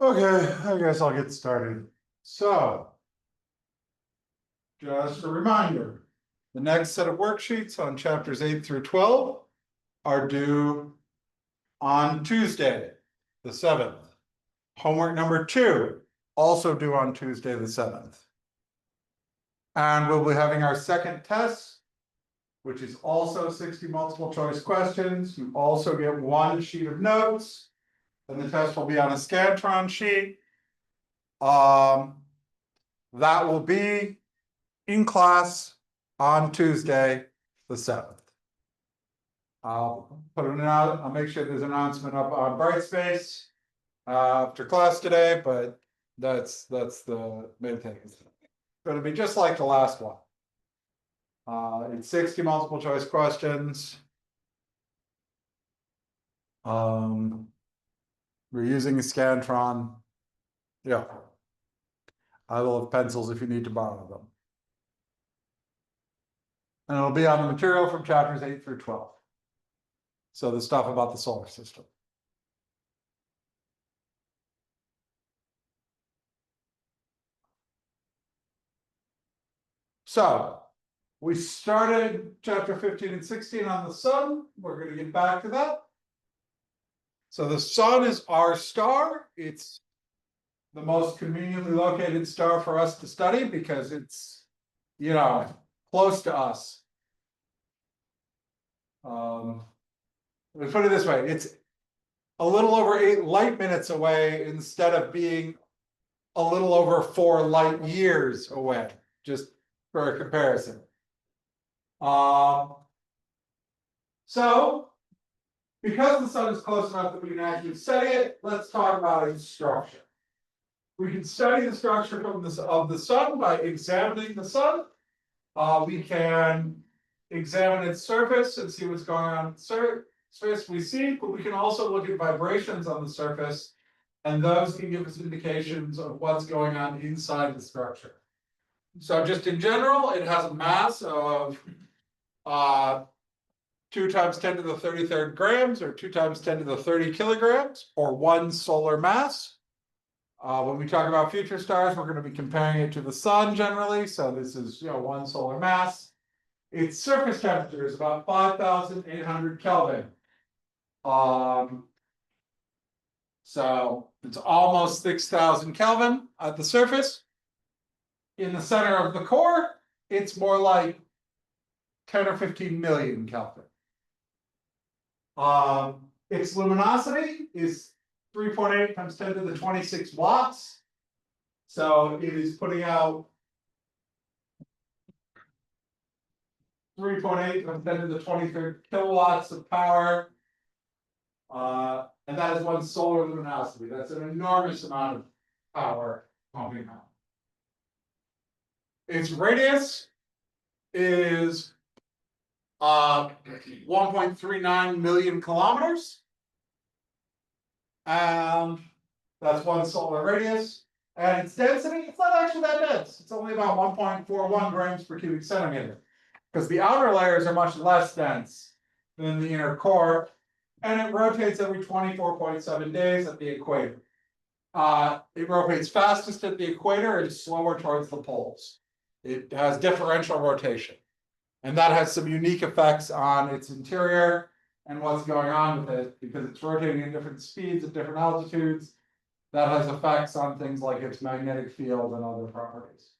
Okay, I guess I'll get started. So, just a reminder, the next set of worksheets on chapters 8 through 12 are due on Tuesday, the 7th. Homework number 2, also due on Tuesday, the 7th. And we'll be having our second test, which is also 60 multiple choice questions. You also get one sheet of notes, and the test will be on a Scantron sheet. That will be in class on Tuesday, the 7th. I'll put it out, I'll make sure there's an announcement up on Brightspace after class today, but that's the main thing. It's going to be just like the last one. It's 60 multiple choice questions. We're using a Scantron. Yeah. I will have pencils if you need to borrow them. And it'll be on the material from chapters 8 through 12. So the stuff about the solar system. So we started chapter 15 and 16 on the sun. We're going to get back to that. So the sun is our star. It's the most conveniently located star for us to study because it's, you know, close to us. Let's put it this way. It's a little over 8 light minutes away instead of being a little over 4 light years away, just for a comparison. So, because the sun is close enough that we can actually study it, let's talk about its structure. We can study the structure of the sun by examining the sun. We can examine its surface and see what's going on with the surface we see, but we can also look at vibrations on the surface, and those can give us indications of what's going on inside the structure. So just in general, it has a mass of 2 times 10 to the 33rd grams, or 2 times 10 to the 30 kilograms, or 1 solar mass. When we talk about future stars, we're going to be comparing it to the sun generally. So this is, 1 solar mass. Its surface temperature is about 5,800 Kelvin. So it's almost 6,000 Kelvin at the surface. In the center of the core, it's more like 10 or 15 million Kelvin. Its luminosity is 3.8 times 10 to the 26 watts. So it is putting out 3.8 times 10 to the 23rd kilowatts of power. And that is 1 solar luminosity. That's an enormous amount of power pumping out. Its radius is 1.39 million kilometers. And that's 1 solar radius. And its density, it's not actually that dense. It's only about 1.41 grams per cubic centimeter. Because the outer layers are much less dense than the inner core. And it rotates every 24.7 days at the equator. It rotates fastest at the equator and slower towards the poles. It has differential rotation. And that has some unique effects on its interior and what's going on with it, because it's rotating at different speeds at different altitudes. That has effects on things like its magnetic field and other properties.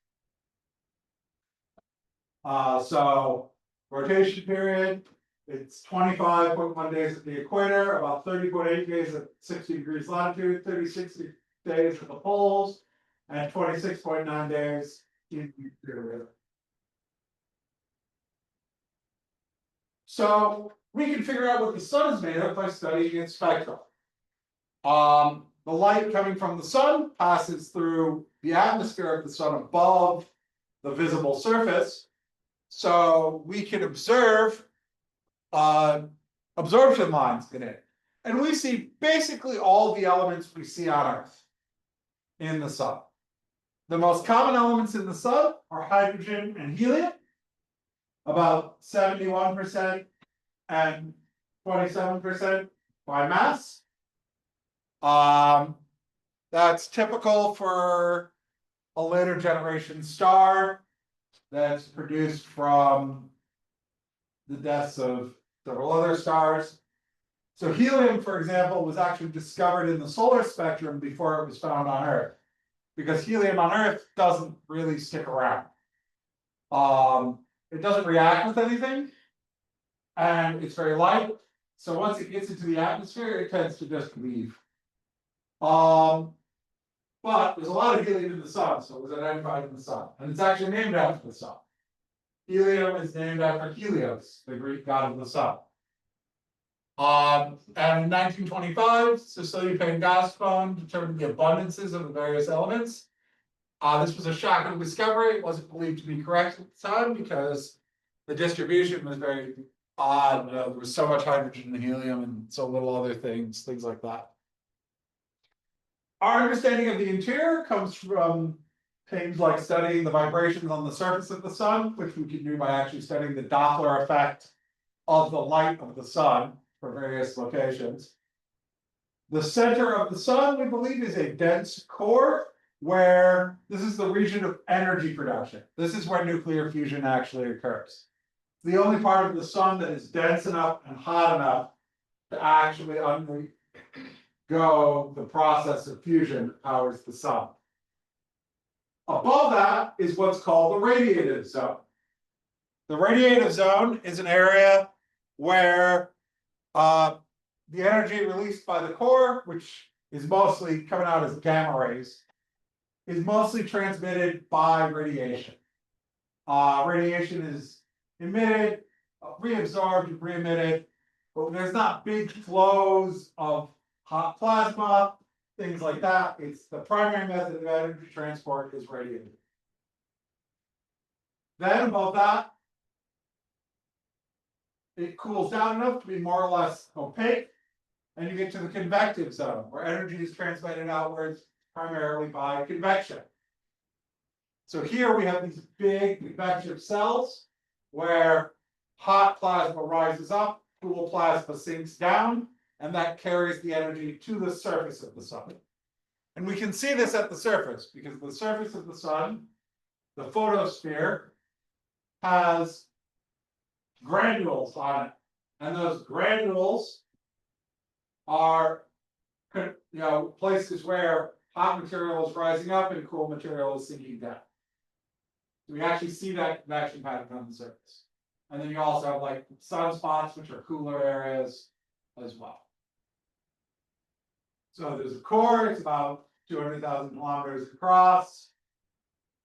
So rotation period, it's 25.1 days at the equator, about 30.8 days at 60 degrees latitude, 36 days at the poles, and 26.9 days in the interior. So we can figure out what the sun is made of by studying its spectrum. The light coming from the sun passes through the atmosphere of the sun above the visible surface. So we can observe absorption lines in it. And we see basically all the elements we see on Earth in the sun. The most common elements in the sun are hydrogen and helium. About 71% and 27% by mass. That's typical for a later generation star that's produced from the deaths of several other stars. So helium, for example, was actually discovered in the solar spectrum before it was found on Earth, because helium on Earth doesn't really stick around. It doesn't react with anything, and it's very light. So once it gets into the atmosphere, it tends to just leave. But there's a lot of helium in the sun, so it was identified in the sun, and it's actually named after the sun. Helium is named after Helios, the Greek god of the sun. And in 1925, Cecilia Payne-Gaspone determined the abundances of the various elements. This was a shocking discovery. It wasn't believed to be correct at the time because the distribution was very odd. There was so much hydrogen and helium and so little other things like that. Our understanding of the interior comes from things like studying the vibrations on the surface of the sun, which we can do by actually studying the Doppler effect of the light of the sun for various locations. The center of the sun, we believe, is a dense core, where this is the region of energy production. This is where nuclear fusion actually occurs. It's the only part of the sun that is dense enough and hot enough to actually undergo the process of fusion that powers the sun. Above that is what's called the radiative zone. The radiative zone is an area where the energy released by the core, which is mostly coming out as gamma rays, is mostly transmitted by radiation. Radiation is emitted, reabsorbed, re-emitted, but there's not big flows of hot plasma, things like that. It's the primary method of energy transport is radiation. Then above that, it cools down enough to be more or less opaque, and you get to the convective zone, where energy is transmitted outwards primarily by convection. So here we have these big convective cells where hot plasma rises up, cool plasma sinks down, and that carries the energy to the surface of the sun. And we can see this at the surface, because the surface of the sun, the photosphere, has granules on it. And those granules are, places where hot material is rising up and cool material is sinking down. So we actually see that convection pattern on the surface. And then you also have like sunspots, which are cooler areas as well. So there's a core, it's about 200,000 kilometers across.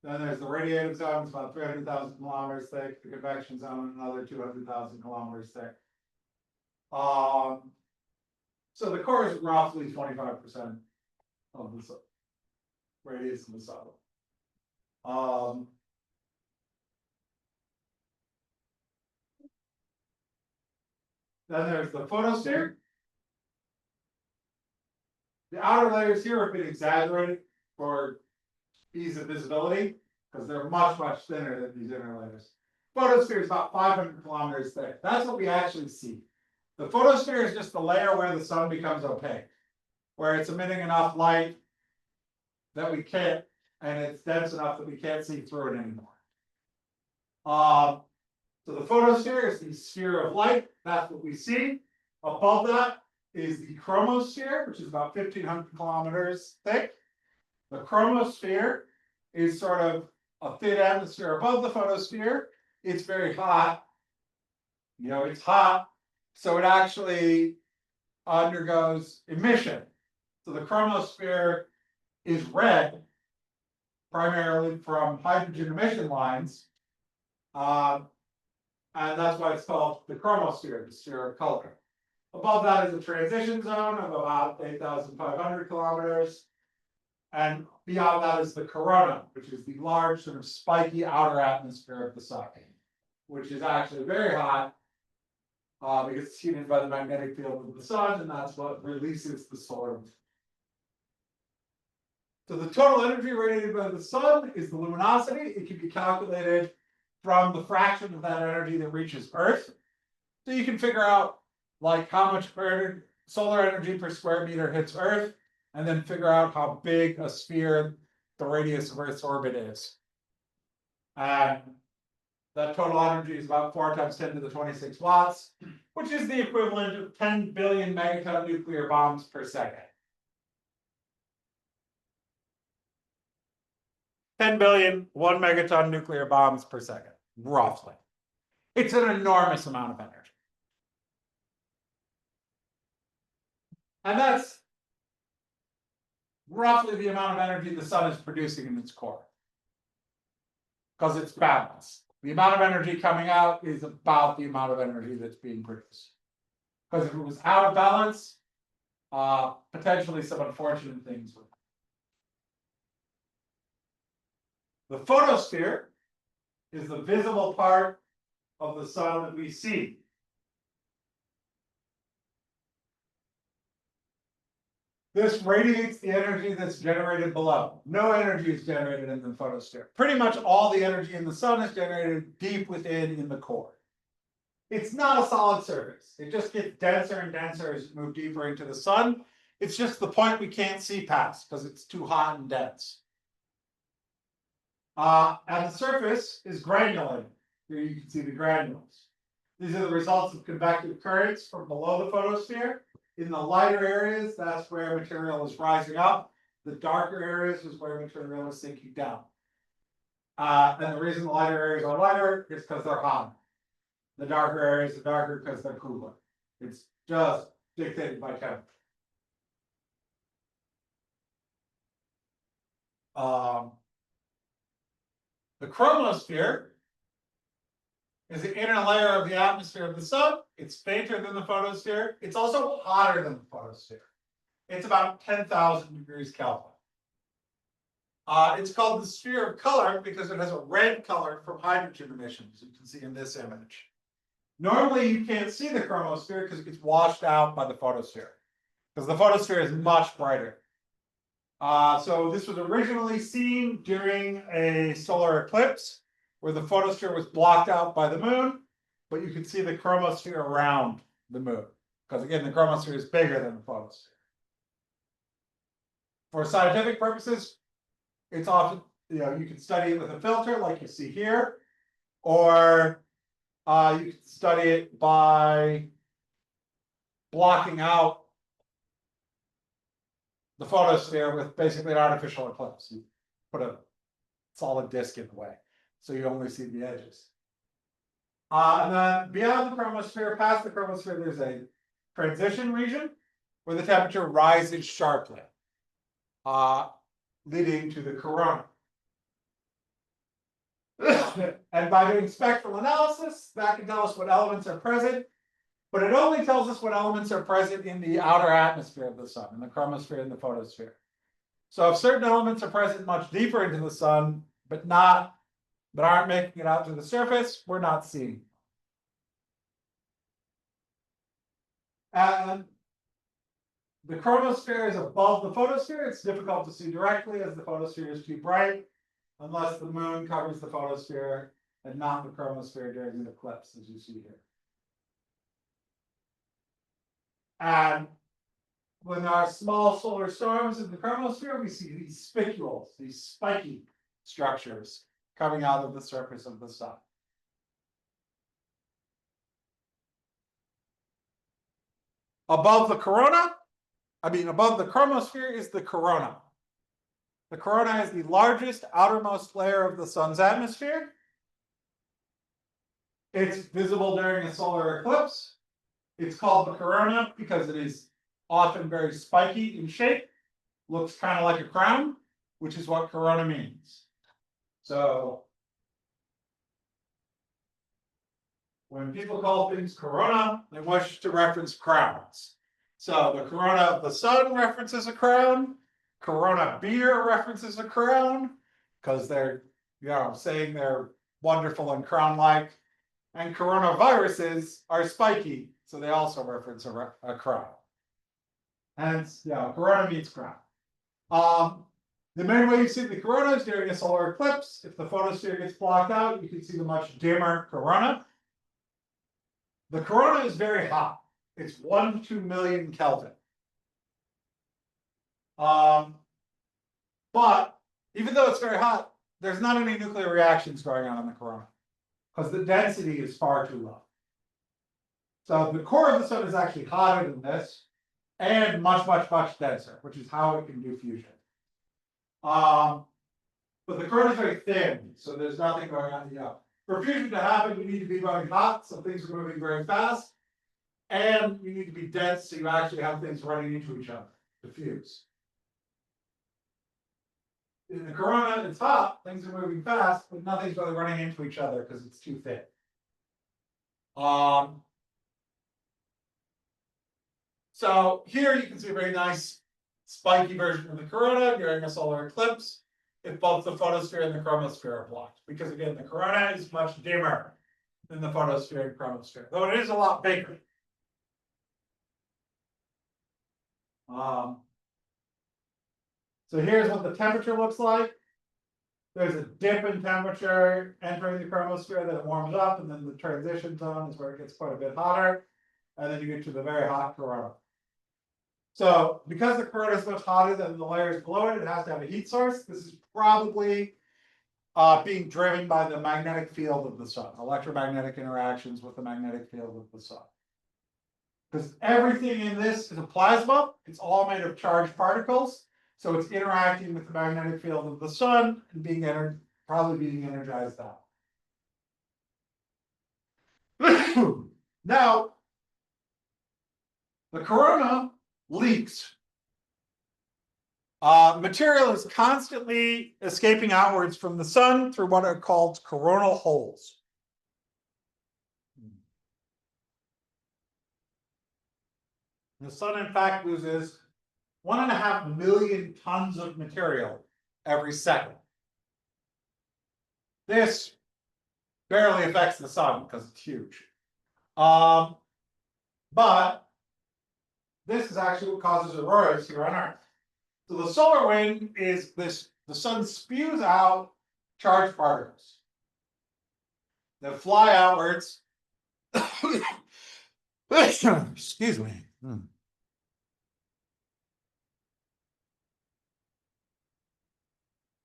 Then there's the radiative zone, it's about 300,000 kilometers thick. The convection zone, another 200,000 kilometers thick. So the core is roughly 25% of the radius of the sun. Then there's the photosphere. The outer layers here have been exaggerated for ease of visibility because they're much, much thinner than these inner layers. Photosphere is about 500 kilometers thick. That's what we actually see. The photosphere is just the layer where the sun becomes opaque, where it's emitting enough light that we can't, and it's dense enough that we can't see through it anymore. So the photosphere is the sphere of light. That's what we see. Above that is the chromosphere, which is about 1,500 kilometers thick. The chromosphere is sort of a thin atmosphere above the photosphere. It's very hot. It's hot, so it actually undergoes emission. So the chromosphere is red, primarily from hydrogen emission lines. And that's why it's called the chromosphere, the sphere of color. Above that is a transition zone of about 8,500 kilometers. And beyond that is the corona, which is the large sort of spiky outer atmosphere of the sun, which is actually very hot because it's heated by the magnetic field of the sun, and that's what releases the solar. So the total energy radiated by the sun is the luminosity. It can be calculated from the fraction of that energy that reaches Earth. So you can figure out like how much solar energy per square meter hits Earth, and then figure out how big a sphere the radius of Earth's orbit is. And that total energy is about 4 times 10 to the 26 watts, which is the equivalent of 10 billion megaton nuclear bombs per second. 10 billion 1 megaton nuclear bombs per second, roughly. It's an enormous amount of energy. And that's roughly the amount of energy the sun is producing in its core, because it's balanced. The amount of energy coming out is about the amount of energy that's being produced. Because if it was out of balance, potentially some unfortunate things would happen. The photosphere is the visible part of the sun that we see. This radiates the energy that's generated below. No energy is generated in the photosphere. Pretty much all the energy in the sun is generated deep within in the core. It's not a solid surface. It just gets denser and denser as you move deeper into the sun. It's just the point we can't see past because it's too hot and dense. And the surface is granulated. Here you can see the granules. These are the results of convective currents from below the photosphere. In the lighter areas, that's where material is rising up. The darker areas is where material is sinking down. And the reason the lighter areas are lighter is because they're hot. The darker areas are darker because they're cooler. It's just dictated by temperature. The chromosphere is the inner layer of the atmosphere of the sun. It's fainter than the photosphere. It's also hotter than the photosphere. It's about 10,000 degrees Kelvin. It's called the sphere of color because it has a red color from hydrogen emissions, you can see in this image. Normally, you can't see the chromosphere because it gets washed out by the photosphere, because the photosphere is much brighter. So this was originally seen during a solar eclipse where the photosphere was blocked out by the moon, but you can see the chromosphere around the moon, because again, the chromosphere is bigger than the photosphere. For scientific purposes, it's often, you can study it with a filter like you see here, or you can study it by blocking out the photosphere with basically an artificial eclipse. You put a solid disk in the way, so you only see the edges. And then beyond the chromosphere, past the chromosphere, there's a transition region where the temperature rises sharply, leading to the corona. And by doing spectral analysis, that can tell us what elements are present, but it only tells us what elements are present in the outer atmosphere of the sun, in the chromosphere and the photosphere. So if certain elements are present much deeper into the sun, but aren't making it out to the surface, we're not seeing. And the chromosphere is above the photosphere. It's difficult to see directly as the photosphere is too bright, unless the moon covers the photosphere and not the chromosphere during the eclipse, as you see here. And when there are small solar storms in the chromosphere, we see these spicules, these spiky structures coming out of the surface of the sun. Above the chromosphere is the corona. The corona is the largest outermost layer of the sun's atmosphere. It's visible during a solar eclipse. It's called the corona because it is often very spiky in shape, looks kind of like a crown, which is what corona means. So when people call things corona, they wish to reference crowns. So the corona of the sun references a crown. Corona beer references a crown because they're, saying they're wonderful and crown-like. And coronaviruses are spiky, so they also reference a crown. Hence, corona means crown. The main way you see the corona is during a solar eclipse. If the photosphere gets blocked out, you can see the much dimmer corona. The corona is very hot. It's 1 to 2 million Kelvin. But even though it's very hot, there's not any nuclear reactions going on in the corona because the density is far too low. So the core of the sun is actually hotter than this and much, much, much denser, which is how it can do fusion. But the corona is very thin, so there's nothing going on. For fusion to happen, you need to be very hot, so things are moving very fast. And you need to be dense, so you actually have things running into each other to fuse. In the corona, it's hot, things are moving fast, but nothing's really running into each other because it's too thin. So here you can see a very nice spiky version of the corona during a solar eclipse if both the photosphere and the chromosphere are blocked. Because again, the corona is much dimmer than the photosphere and chromosphere, though it is a lot bigger. So here's what the temperature looks like. There's a dip in temperature entering the chromosphere, then it warms up, and then the transition zone is where it gets quite a bit hotter, and then you get to the very hot corona. So because the corona is much hotter than the layers below it, it has to have a heat source. This is probably being driven by the magnetic field of the sun, electromagnetic interactions with the magnetic field of the sun. Because everything in this is a plasma, it's all made of charged particles. So it's interacting with the magnetic field of the sun and being probably being energized out. Now, the corona leaks. Material is constantly escaping outwards from the sun through what are called coronal holes. The sun, in fact, loses 1.5 million tons of material every second. This barely affects the sun because it's huge. But this is actually what causes auroras here on Earth. So the solar wind is this, the sun spews out charged particles that fly outwards. Excuse me.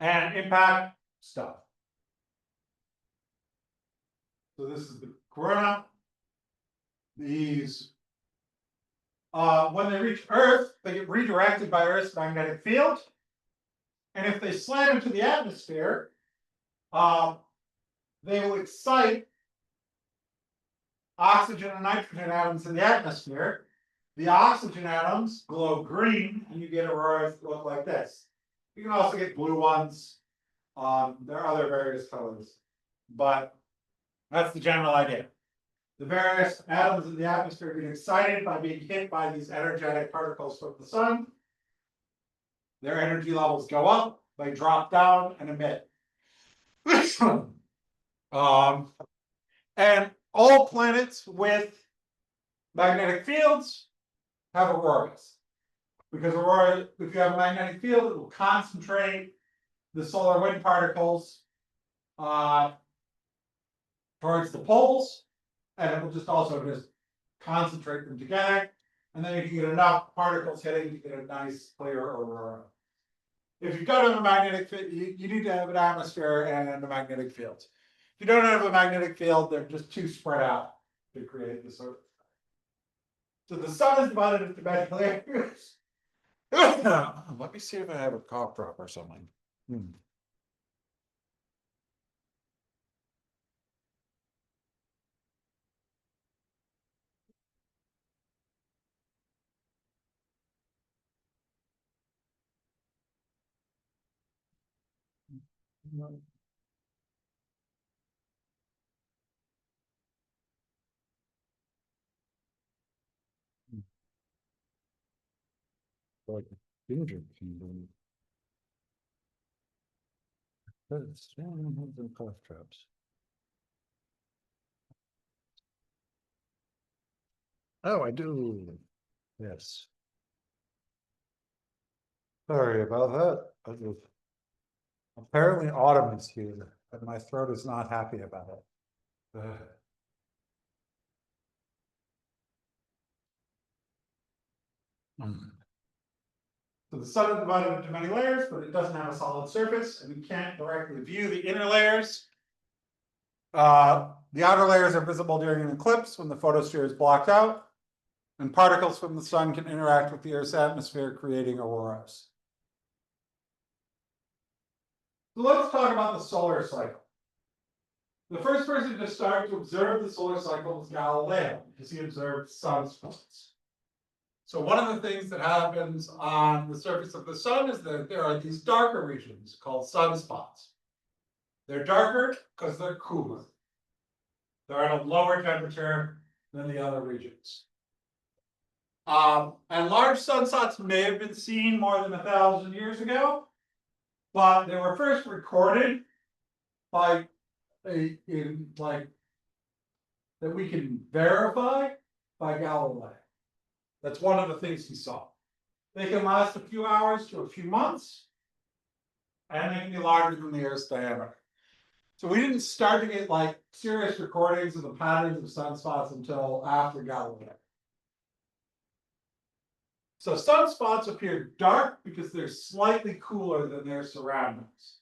And impact stuff. So this is the corona. These, when they reach Earth, they get redirected by Earth's magnetic field. And if they slam into the atmosphere, they will excite oxygen and nitrogen atoms in the atmosphere. The oxygen atoms glow green, and you get auroras that look like this. You can also get blue ones. There are other various colors, but that's the general idea. The various atoms in the atmosphere get excited by being hit by these energetic particles from the sun. Their energy levels go up, they drop down and emit. And all planets with magnetic fields have auroras. Because aurora, if you have a magnetic field, it will concentrate the solar wind particles towards the poles, and it will just also just concentrate them together, and then you can get enough particles hitting to get a nice clear aurora. If you don't have a magnetic field, you need to have an atmosphere and a magnetic field. If you don't have a magnetic field, they're just too spread out to create this sort of thing. So the sun is divided into magical areas. Let me see if I have a cough drop or something. Like ginger kingdom. Cough drops. Oh, I do. Yes. Sorry about that. Apparently autumn is here, but my throat is not happy about it. So the sun is divided into many layers, but it doesn't have a solid surface, and we can't directly view the inner layers. The outer layers are visible during an eclipse when the photosphere is blocked out, and particles from the sun can interact with the Earth's atmosphere, creating auroras. So let's talk about the solar cycle. The first person to start to observe the solar cycle was Galileo, because he observed sunspots. So one of the things that happens on the surface of the sun is that there are these darker regions called sunspots. They're darker because they're cooler. They're at a lower temperature than the other regions. And large sunspots may have been seen more than 1,000 years ago, but they were first recorded by that we can verify by Galileo. That's one of the things he saw. They can last a few hours to a few months, and they can be larger than the Earth's diameter. So we didn't start to get like serious recordings of the patterns of sunspots until after Galileo. So sunspots appear dark because they're slightly cooler than their surroundings.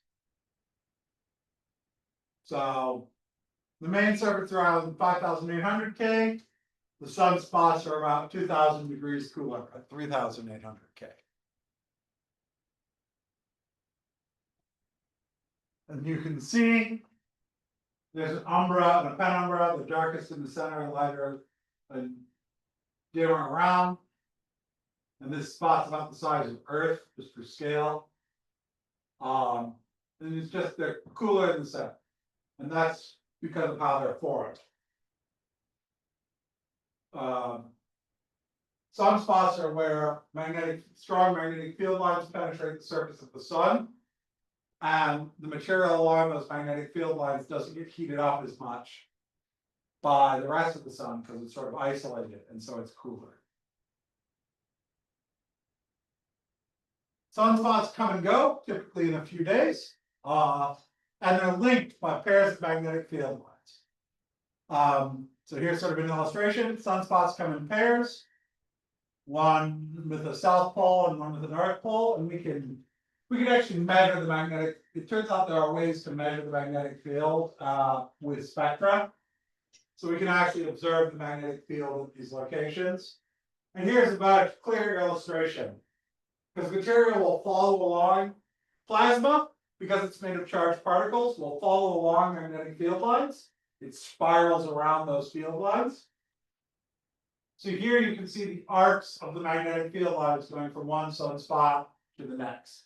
So the main surface around 5,800 K. The sunspots are about 2,000 degrees cooler at 3,800 K. And you can see there's an umbra and a penumbra, the darkest in the center and lighter and dimmer around. And this spot's about the size of Earth, just for scale. And it's just they're cooler in the center. And that's because of how they're formed. Sunspots are where strong magnetic field lines penetrate the surface of the sun. And the material along those magnetic field lines doesn't get heated up as much by the rest of the sun because it's sort of isolated, and so it's cooler. Sunspots come and go, typically in a few days, and they're linked by pairs of magnetic field lines. So here's sort of an illustration. Sunspots come in pairs, one with a south pole and one with a north pole, and we can actually measure the magnetic. It turns out there are ways to measure the magnetic field with spectra. So we can actually observe the magnetic field at these locations. And here's about a clear illustration. Because material will follow along. Plasma, because it's made of charged particles, will follow along magnetic field lines. It spirals around those field lines. So here you can see the arcs of the magnetic field lines going from one sunspot to the next.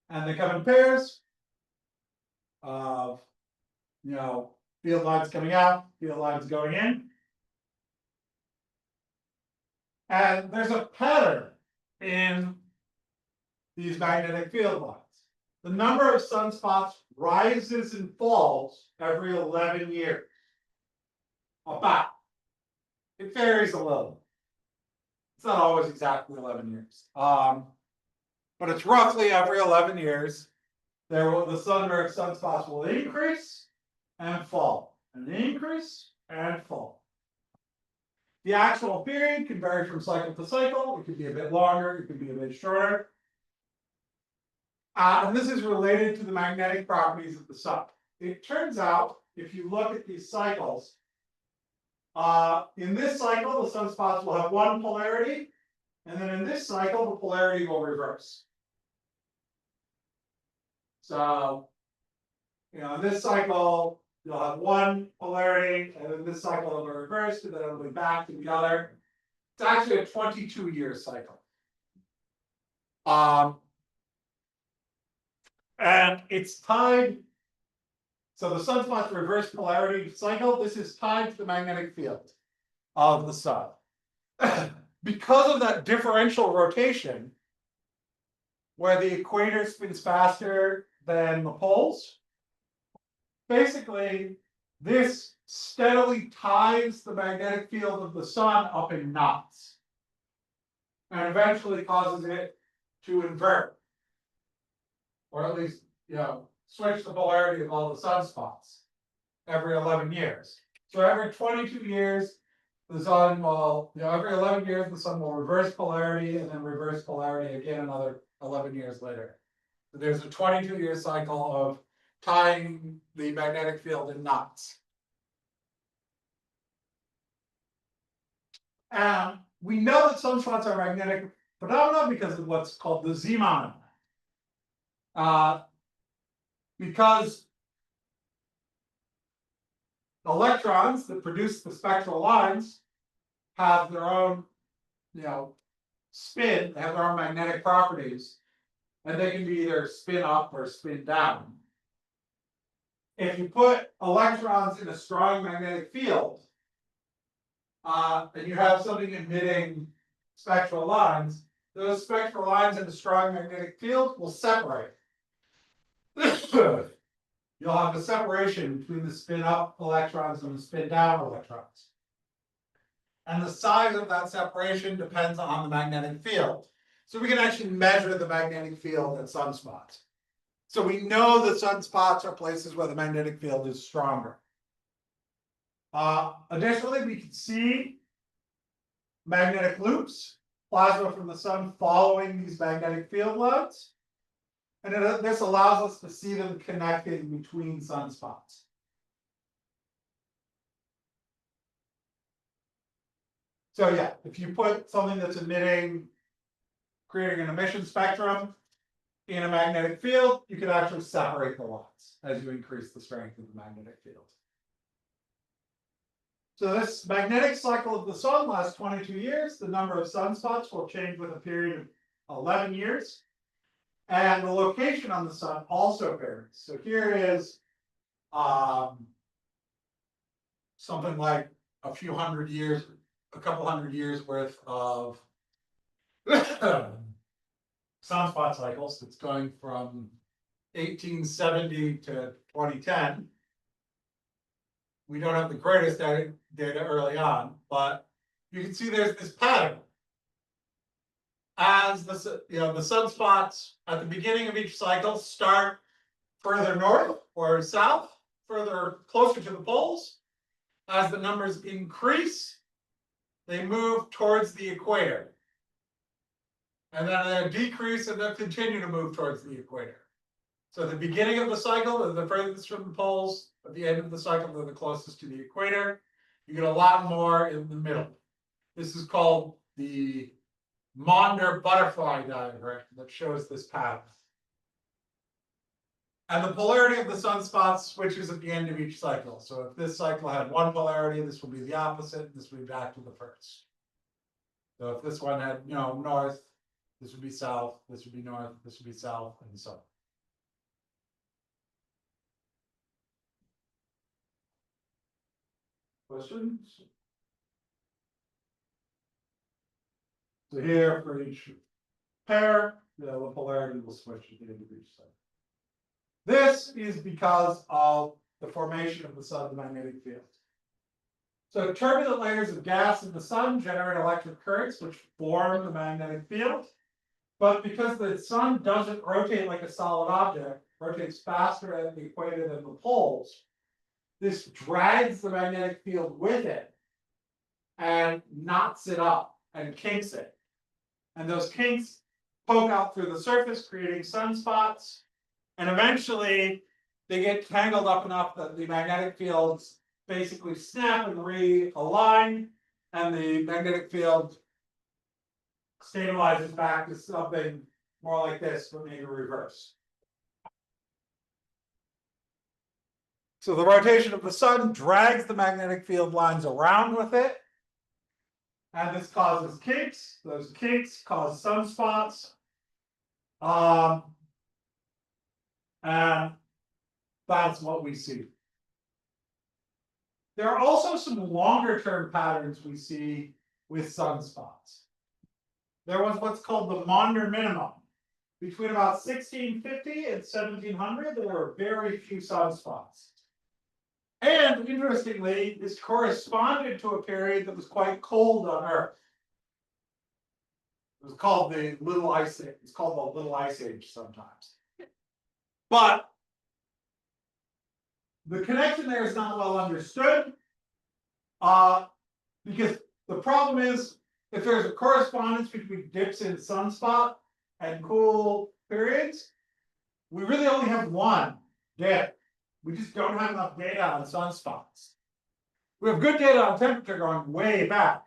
And they come in pairs of, field lines coming out, field lines going in. And there's a pattern in these magnetic field lines. The number of sunspots rises and falls every 11 years. About. It varies a little. It's not always exactly 11 years. But it's roughly every 11 years, the number of sunspots will increase and fall, and increase and fall. The actual period can vary from cycle to cycle. It could be a bit longer, it could be a bit shorter. And this is related to the magnetic properties of the sun. It turns out, if you look at these cycles, in this cycle, the sunspots will have one polarity, and then in this cycle, the polarity will reverse. So, in this cycle, you'll have one polarity, and in this cycle, it'll be reversed, and then it'll be back to the other. It's actually a 22-year cycle. And it's tied. So the sunspot's reverse polarity cycle, this is tied to the magnetic field of the sun. Because of that differential rotation, where the equator spins faster than the poles, basically this steadily ties the magnetic field of the sun up in knots, and eventually causes it to invert, or at least, switch the polarity of all the sunspots every 11 years. So every 22 years, the sun will, every 11 years, the sun will reverse polarity and then reverse polarity again another 11 years later. So there's a 22-year cycle of tying the magnetic field in knots. And we know that sunspots are magnetic phenomena because of what's called the Zeeman. Because electrons that produce the spectral lines have their own, spin, they have their own magnetic properties, and they can be either spin up or spin down. If you put electrons in a strong magnetic field, and you have something emitting spectral lines, those spectral lines in a strong magnetic field will separate. You'll have a separation between the spin up electrons and the spin down electrons. And the size of that separation depends on the magnetic field. So we can actually measure the magnetic field at sunspots. So we know that sunspots are places where the magnetic field is stronger. Additionally, we can see magnetic loops, plasma from the sun following these magnetic field lines. And this allows us to see them connecting between sunspots. So yeah, if you put something that's creating an emission spectrum in a magnetic field, you can actually separate the lines as you increase the strength of the magnetic field. So this magnetic cycle of the sun lasts 22 years. The number of sunspots will change with a period of 11 years. And the location on the sun also varies. So here is something like a couple hundred years worth of sunspot cycles. It's going from 1870 to 2010. We don't have the greatest data early on, but you can see there's this pattern. As the sunspots at the beginning of each cycle start further north or south, further closer to the poles. As the numbers increase, they move towards the equator. And then they decrease and they'll continue to move towards the equator. So at the beginning of the cycle, they're the furthest from the poles. At the end of the cycle, they're the closest to the equator. You get a lot more in the middle. This is called the Maunder butterfly diagram that shows this pattern. And the polarity of the sunspots switches at the end of each cycle. So if this cycle had one polarity, this will be the opposite. This will be back to the first. So if this one had, north, this would be south. This would be north. This would be south, and so on. Questions? So here for each pair, the polarity will switch at the end of each cycle. This is because of the formation of the sun's magnetic field. So turbulent layers of gas in the sun generate electric currents which form the magnetic field. But because the sun doesn't rotate like a solid object, rotates faster at the equator than the poles, this drags the magnetic field with it and knots it up and kinks it. And those kinks poke out through the surface, creating sunspots. And eventually, they get tangled up enough that the magnetic fields basically snap and realign, and the magnetic field stabilizes back to something more like this, but maybe reverse. So the rotation of the sun drags the magnetic field lines around with it, and this causes kinks. Those kinks cause sunspots. And that's what we see. There are also some longer term patterns we see with sunspots. There was what's called the Maunder minimum. Between about 1650 and 1700, there were very few sunspots. And interestingly, this corresponded to a period that was quite cold on Earth. It was called the Little Ice Age. It's called the Little Ice Age sometimes. But the connection there is not well understood. Because the problem is, if there's a correspondence between dips in sunspot and cool periods, we really only have one dip. We just don't have enough data on sunspots. We have good data on temperature going way back,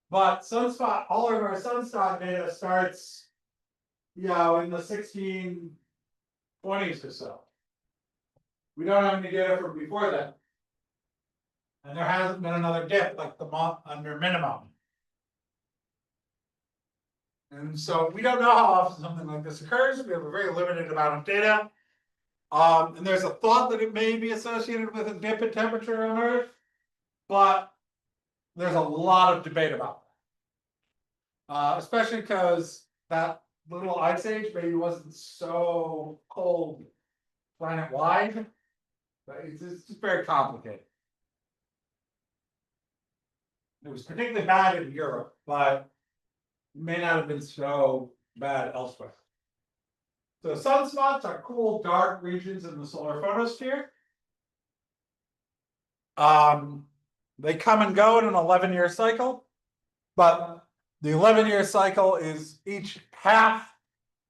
but sunspot, all of our sunspot data starts, in the 1620s or so. We don't have any data from before that. And there hasn't been another dip like the month under minimum. And so we don't know how often something like this occurs. We have a very limited amount of data. And there's a thought that it may be associated with a dip in temperature on Earth, but there's a lot of debate about that. Especially because that little ice age maybe wasn't so cold planet-wide, but it's just very complicated. It was particularly bad in Europe, but it may not have been so bad elsewhere. So sunspots are cool, dark regions in the solar photosphere. They come and go in an 11-year cycle, but the 11-year cycle is each half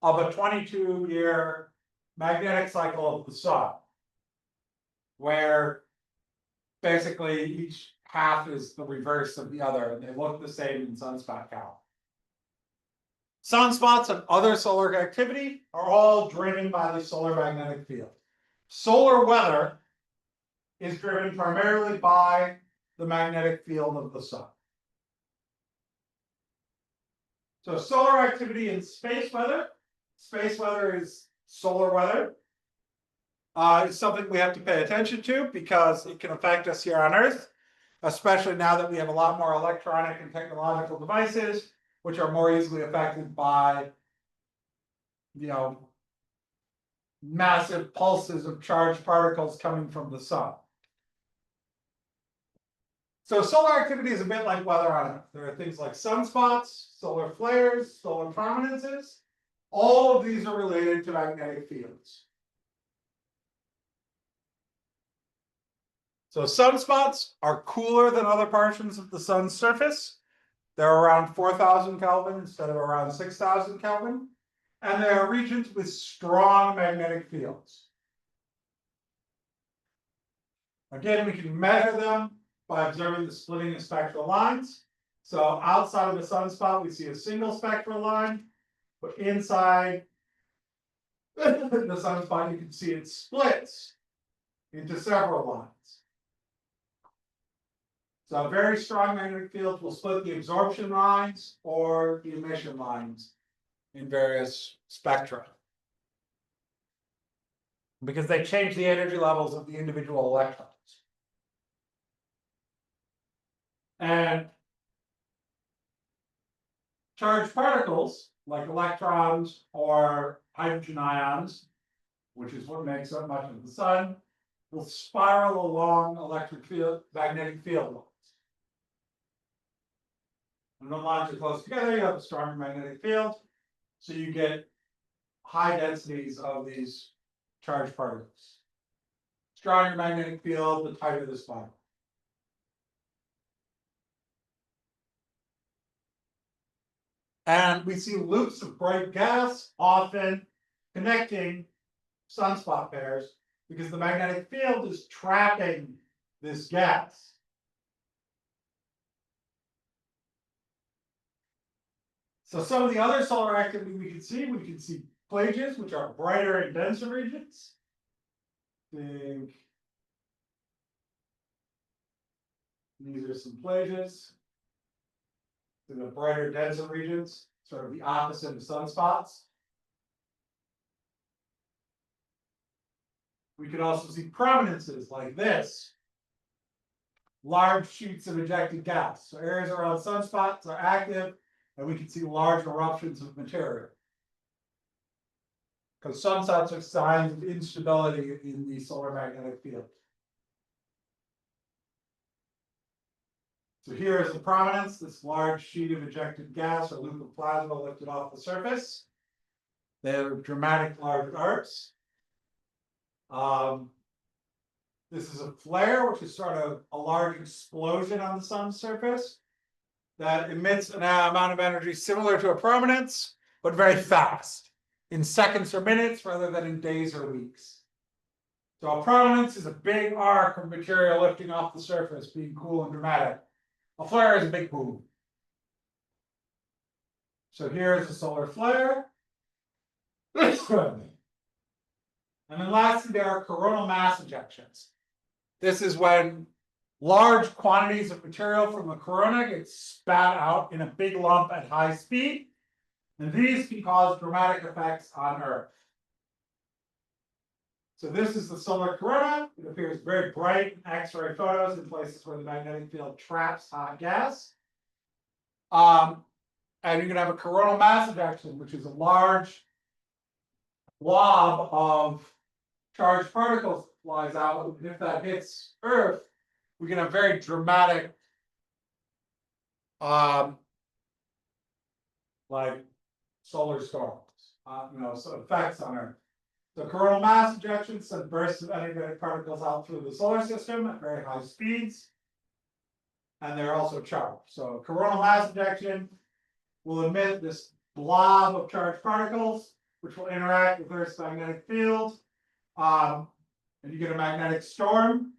of a 22-year magnetic cycle of the sun, where basically each half is the reverse of the other, and they look the same in sunspot count. Sunspots and other solar activity are all driven by the solar magnetic field. Solar weather is driven primarily by the magnetic field of the sun. So solar activity in space weather is solar weather, is something we have to pay attention to because it can affect us here on Earth, especially now that we have a lot more electronic and technological devices, which are more easily affected by, massive pulses of charged particles coming from the sun. So solar activity is a bit like weather on Earth. There are things like sunspots, solar flares, solar prominences. All of these are related to magnetic fields. So sunspots are cooler than other portions of the sun's surface. They're around 4,000 Kelvin instead of around 6,000 Kelvin. And they are regions with strong magnetic fields. Again, we can measure them by observing the splitting of spectral lines. So outside of the sunspot, we see a single spectral line, but inside the sunspot, you can see it splits into several lines. So very strong magnetic fields will split the absorption lines or the emission lines in various spectra, because they change the energy levels of the individual electrons. And charged particles, like electrons or hydrogen ions, which is what makes up much of the sun, will spiral along magnetic field lines. When the lines are close together, you have a stronger magnetic field, so you get high densities of these charged particles. Stronger magnetic field, the tighter the spiral. And we see loops of bright gas often connecting sunspot pairs because the magnetic field is trapping this gas. So some of the other solar activity we can see plages, which are brighter and denser regions. Think these are some plages. In the brighter, denser regions, sort of the opposite of sunspots. We could also see prominences like this. Large sheets of ejected gas. So areas around sunspots are active, and we can see large eruptions of material. Because sunspots are signs of instability in the solar magnetic field. So here is the prominence, this large sheet of ejected gas or loop of plasma lifted off the surface. They have dramatic large arcs. This is a flare, which is sort of a large explosion on the sun's surface that emits an amount of energy similar to a prominence, but very fast, in seconds or minutes rather than in days or weeks. So a prominence is a big arc of material lifting off the surface, being cool and dramatic. A flare is a big boom. So here's a solar flare. And then lastly, there are coronal mass ejections. This is when large quantities of material from the corona get spat out in a big lump at high speed, and these can cause dramatic effects on Earth. So this is the solar corona. It appears very bright in X-ray photos in places where the magnetic field traps hot gas. And you can have a coronal mass ejection, which is a large blob of charged particles that flies out. And if that hits Earth, we can have very dramatic like solar storms, so effects on Earth. So coronal mass ejections send bursts of energetic particles out through the solar system at very high speeds, and they're also charged. So coronal mass ejection will emit this blob of charged particles, which will interact with Earth's magnetic field, and you get a magnetic storm.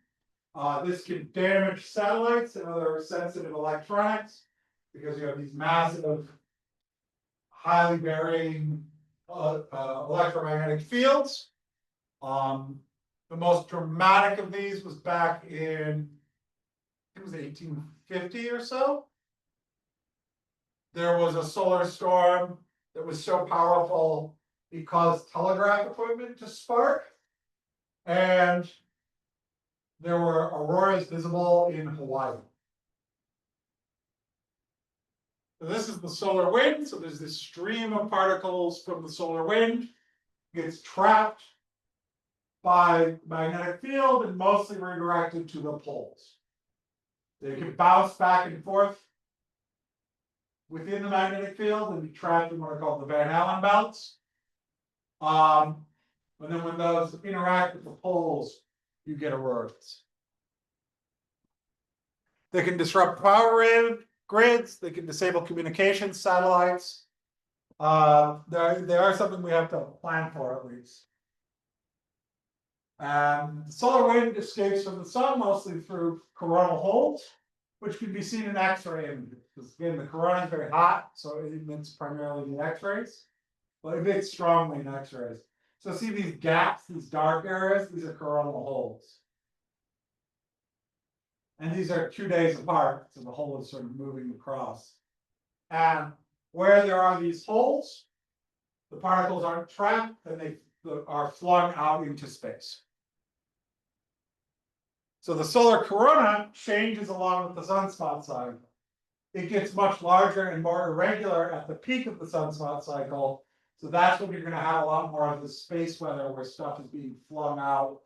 This can damage satellites and other sensitive electronics because you have these massive, highly varying electromagnetic fields. The most dramatic of these was back in, it was 1850 or so. There was a solar storm that was so powerful it caused telegraph equipment to spark, and there were auroras visible in Hawaii. So this is the solar wind. So there's this stream of particles from the solar wind, gets trapped by magnetic field and mostly redirected to the poles. They can bounce back and forth within the magnetic field and be trapped in what are called the Van Allen belts. And then when those interact with the poles, you get auroras. They can disrupt power grids. They can disable communications satellites. They are something we have to plan for at least. The solar wind escapes from the sun mostly through coronal holes, which can be seen in X-ray images. Because again, the corona is very hot, so it emits primarily the X-rays, but it emits strongly in X-rays. So see these gaps, these dark areas, these are coronal holes. And these are 2 days apart, so the hole is sort of moving across. And where there are these holes, the particles aren't trapped and they are flung out into space. So the solar corona changes along with the sunspot cycle. It gets much larger and more irregular at the peak of the sunspot cycle. So that's when you're going to have a lot more of the space weather where stuff is being flung out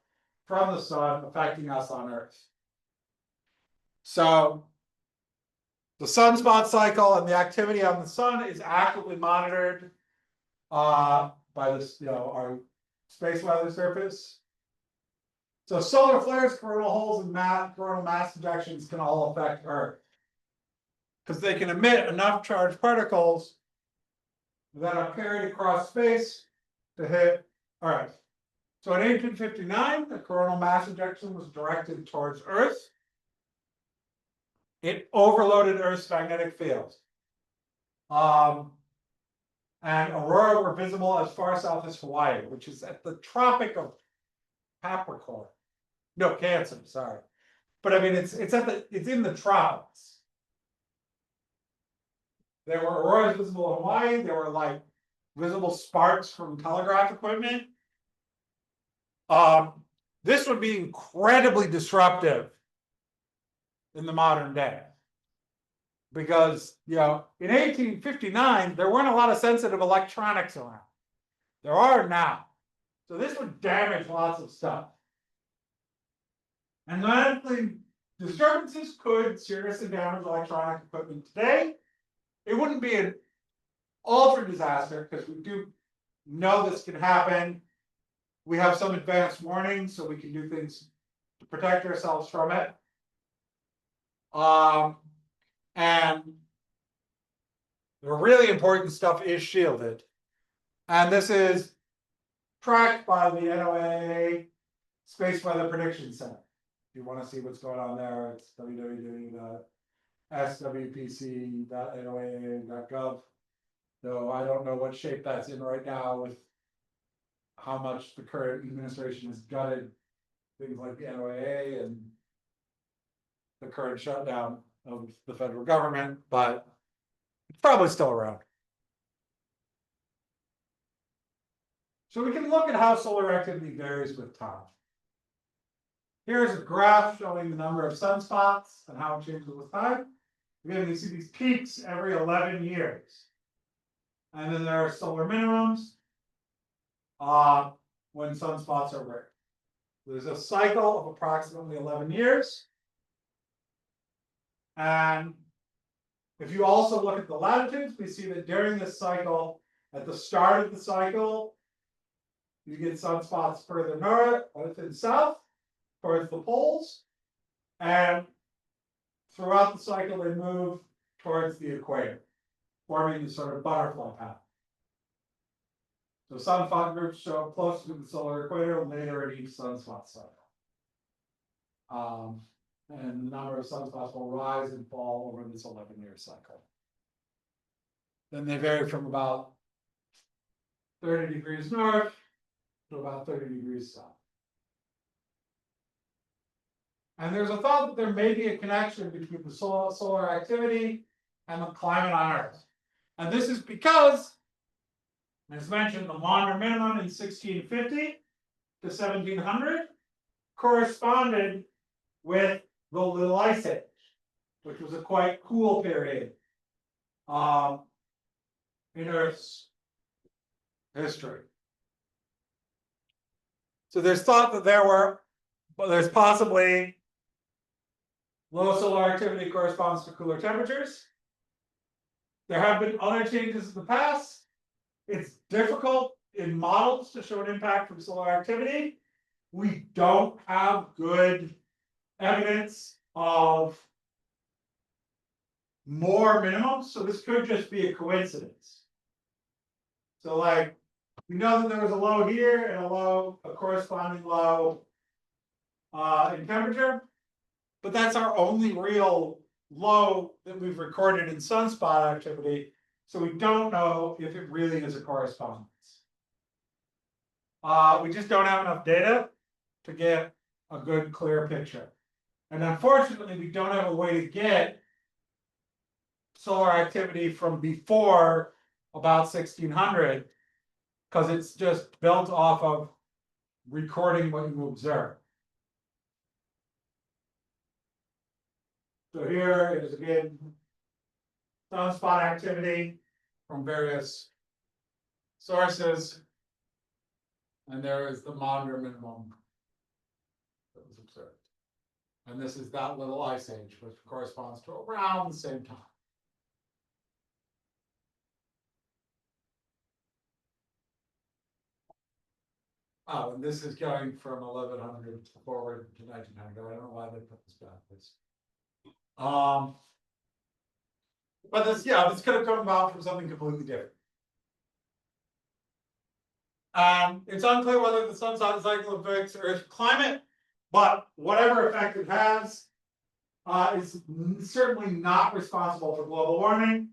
from the sun, affecting us on Earth. So the sunspot cycle and the activity on the sun is actively monitored by this, our space weather service. So solar flares, coronal holes, and coronal mass ejections can all affect Earth because they can emit enough charged particles that are carried across space to hit Earth. So in 1859, the coronal mass ejection was directed towards Earth. It overloaded Earth's magnetic field. And aurora were visible as far south as Hawaii, which is at the Tropic of Capricorn. No, Cancer, sorry. But I mean, it's in the tropics. There were auroras visible in Hawaii. There were like visible sparks from telegraph equipment. This would be incredibly disruptive in the modern day. Because, in 1859, there weren't a lot of sensitive electronics around. There are now. So this would damage lots of stuff. And magnetic disturbances could seriously damage electronic equipment today. It wouldn't be an ultra disaster because we do know this can happen. We have some advanced warnings, so we can do things to protect ourselves from it. And the really important stuff is shielded. And this is tracked by the NOAA Space Weather Prediction Center. If you want to see what's going on there, it's www.swpc.noaa.gov. Though I don't know what shape that's in right now with how much the current administration has gutted things like the NOAA and the current shutdown of the federal government, but it's probably still around. So we can look at how solar activity varies with time. Here's a graph showing the number of sunspots and how it changes with time. Again, you see these peaks every 11 years. And then there are solar minimums when sunspots are rare. There's a cycle of approximately 11 years. And if you also look at the latitudes, we see that during this cycle, at the start of the cycle, you get sunspots further north and south towards the poles. And throughout the cycle, they move towards the equator, forming this sort of butterfly pattern. So sunspot groups show up closer to the solar equator later in each sunspot cycle. And the number of sunspots will rise and fall over this 11-year cycle. Then they vary from about 30 degrees north to about 30 degrees south. And there's a thought that there may be a connection between the solar activity and the climate on Earth. And this is because, as mentioned, the Maunder minimum in 1650 to 1700 corresponded with the Little Ice Age, which was a quite cool period in Earth's history. So there's thought that there's possibly low solar activity corresponds to cooler temperatures. There have been other changes in the past. It's difficult in models to show an impact from solar activity. We don't have good evidence of more minimums, so this could just be a coincidence. So like, we know that there was a low here and a corresponding low in temperature, but that's our only real low that we've recorded in sunspot activity, so we don't know if it really is a correspondence. We just don't have enough data to get a good, clear picture. And unfortunately, we don't have a way to get solar activity from before about 1600, because it's just built off of recording what you observe. So here is again sunspot activity from various sources, and there is the Maunder minimum that was observed. And this is that Little Ice Age, which corresponds to around the same time. Oh, and this is going from 1100 forward to 1900. I don't know why they put this backwards. But this could have come about from something completely different. It's unclear whether the sun cycle affects Earth's climate, but whatever effect it has is certainly not responsible for global warming.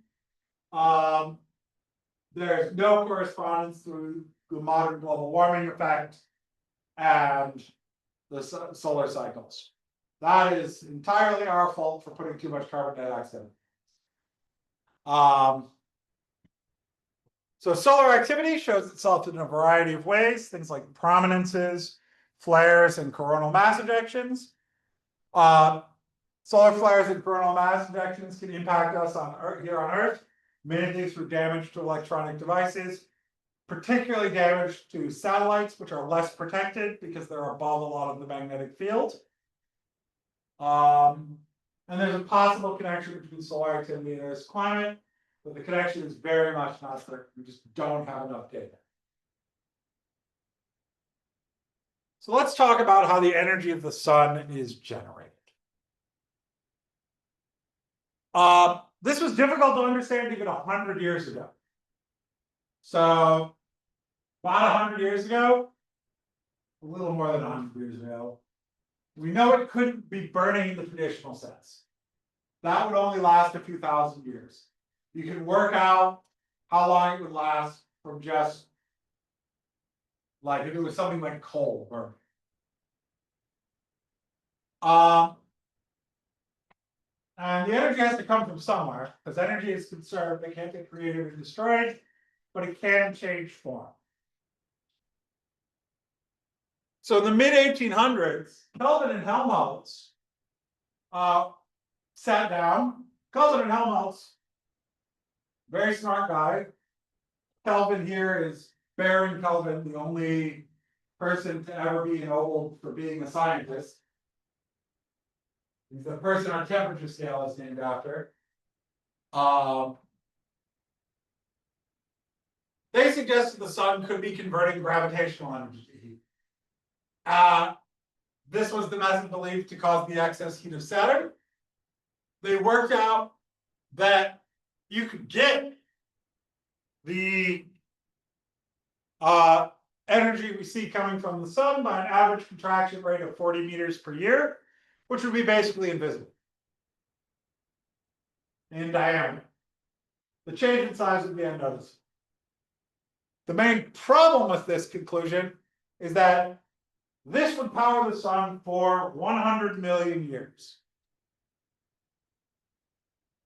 There's no correspondence through the modern global warming effect and the solar cycles. That is entirely our fault for putting too much carbon dioxide. So solar activity shows itself in a variety of ways, things like prominences, flares, and coronal mass ejections. Solar flares and coronal mass ejections can impact us here on Earth, mainly through damage to electronic devices, particularly damage to satellites, which are less protected because they're above a lot of the magnetic field. And there's a possible connection between solar activity and Earth's climate, but the connection is very much not certain. We just don't have enough data. So let's talk about how the energy of the sun is generated. This was difficult to understand even 100 years ago. So about 100 years ago, a little more than 100 years ago, we know it couldn't be burning in the traditional sense. That would only last a few thousand years. You can work out how long it would last from just like if it was something like coal burning. And the energy has to come from somewhere, because energy is conserved, it can't get created or destroyed, but it can change form. So in the mid-1800s, Kelvin and Helmholtz sat down. Kelvin and Helmholtz, very smart guy. Kelvin here is Baron Kelvin, the only person to ever be ennobled for being a scientist. He's the person our temperature scale is named after. They suggested the sun could be converting gravitational energy to heat. This was the method believed to cause the excess heat of Saturn. They worked out that you could get the energy we see coming from the sun by an average contraction rate of 40 meters per year, which would be basically invisible in diameter. The change in size would be unnoticeable. The main problem with this conclusion is that this would power the sun for 100 million years.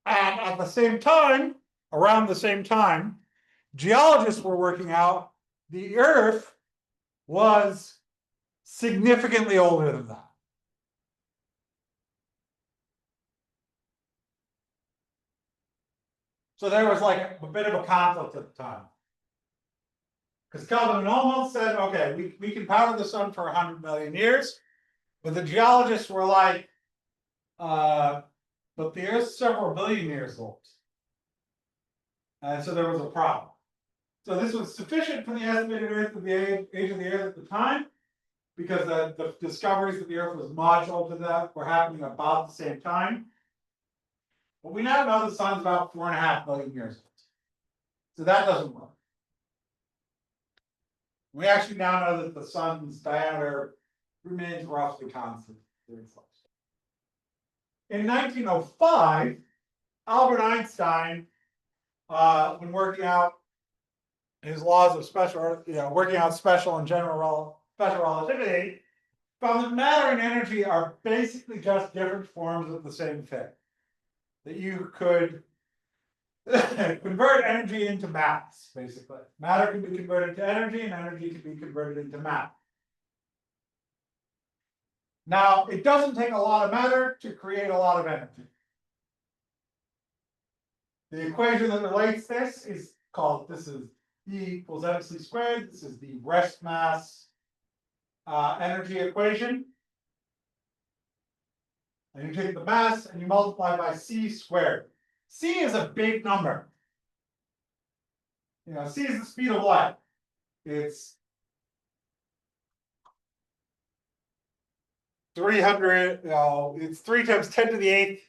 And at the same time, around the same time, geologists were working out the Earth was significantly older than that. So there was like a bit of a conflict at the time. Because Kelvin and Helmholtz said, okay, we can power the sun for 100 million years. But the geologists were like, but the Earth's several billion years old. And so there was a problem. So this was sufficient for the estimated Earth of the age of the Earth at the time, because the discoveries that the Earth was modular to that were happening about the same time. But we now know the sun's about 4.5 billion years old. So that doesn't work. We actually now know that the sun's diameter remains roughly constant. In 1905, Albert Einstein, when working out his laws of working out special and special relativity, found that matter and energy are basically just different forms of the same thing. That you could convert energy into mass, basically. Matter can be converted to energy, and energy can be converted into matter. Now, it doesn't take a lot of matter to create a lot of energy. The equation that relates this is called, this is E equals mc squared. This is the rest mass energy equation. And you take the mass and you multiply by c squared. C is a big number. C is the speed of light. It's 300, it's 3 times 10 to the 8th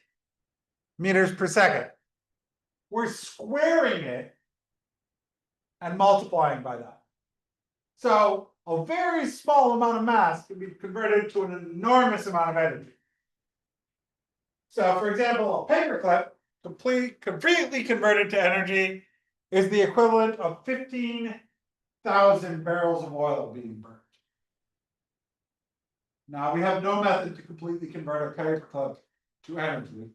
meters per second. We're squaring it and multiplying by that. So a very small amount of mass can be converted to an enormous amount of energy. So for example, a paperclip completely converted to energy is the equivalent of 15,000 barrels of oil being burned. Now we have no method to completely convert a paperclip to energy.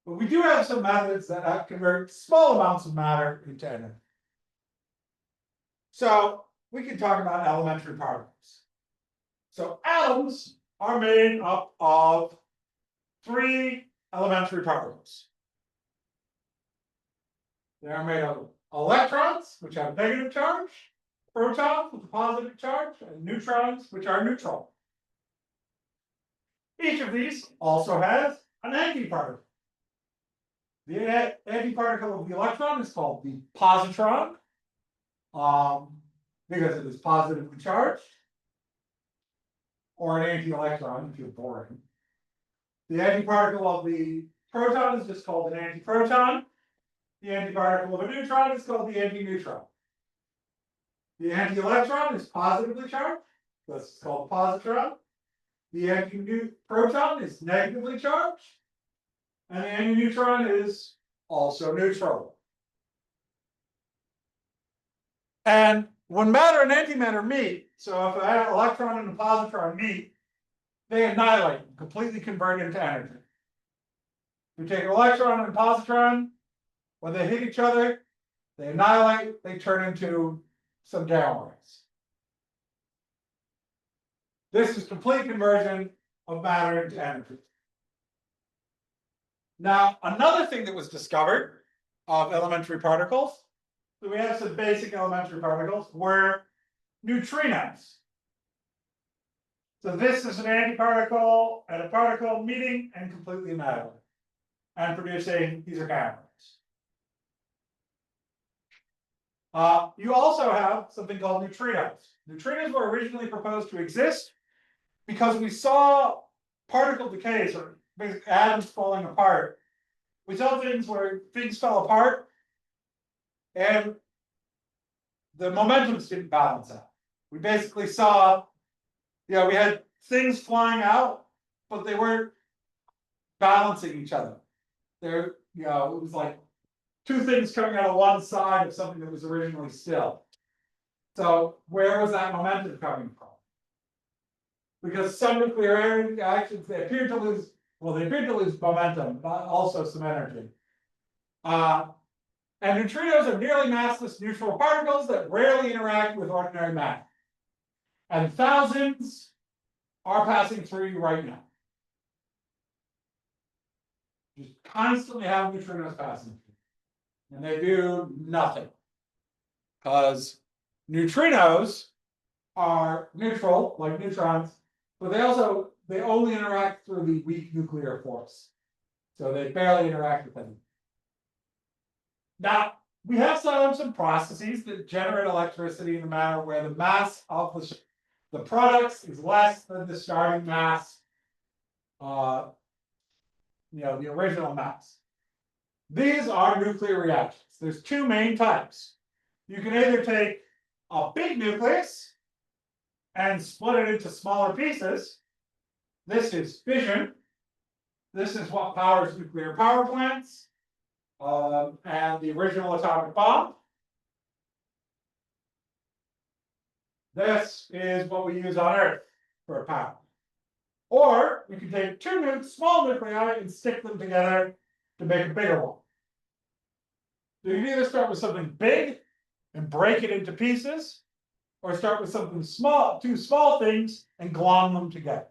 But we do have some methods that convert small amounts of matter into energy. So we can talk about elementary particles. So atoms are made up of 3 elementary particles. They are made of electrons, which have negative charge, protons with a positive charge, and neutrons, which are neutral. Each of these also has an antiparticle. The antiparticle of the electron is called the positron, because it is positively charged. or an anti-electron if you're boring. The antiparticle of the proton is just called an antiproton. The antiparticle of a neutron is called the antineutron. The anti-electron is positively charged, that's called a positron. The antiproton is negatively charged, and the antineutron is also neutral. And when matter and antimatter meet, so if an electron and a positron meet, they annihilate, completely convert into energy. If you take an electron and a positron, when they hit each other, they annihilate, they turn into some gamma rays. This is complete conversion of matter into energy. Now, another thing that was discovered of elementary particles, so we have some basic elementary particles, were neutrinos. So this is an antiparticle and a particle meeting and completely annihilating and producing, these are gamma rays. You also have something called neutrinos. Neutrinos were originally proposed to exist because we saw particle decays, or basically atoms falling apart. We saw things where things fell apart and the momentums didn't balance out. We basically saw, we had things flying out, but they weren't balancing each other. There, it was like two things coming out of one side of something that was originally still. So where was that momentum coming from? Because some nuclear reactions, they appeared to lose momentum, but also some energy. And neutrinos are nearly massless neutral particles that rarely interact with ordinary matter. And thousands are passing through you right now. Just constantly have neutrinos passing through. And they do nothing. Because neutrinos are neutral, like neutrons, but they only interact through the weak nuclear force. So they barely interact with anything. Now, we have some processes that generate electricity in the matter where the mass of the products is less than the starting mass, the original mass. These are nuclear reactions. There's two main types. You can either take a big nucleus and split it into smaller pieces. This is fission. This is what powers nuclear power plants and the original atomic bomb. This is what we use on Earth for power. Or we can take two small nuclei and stick them together to make a bigger one. So you can either start with something big and break it into pieces, or start with something small, two small things, and glom them together.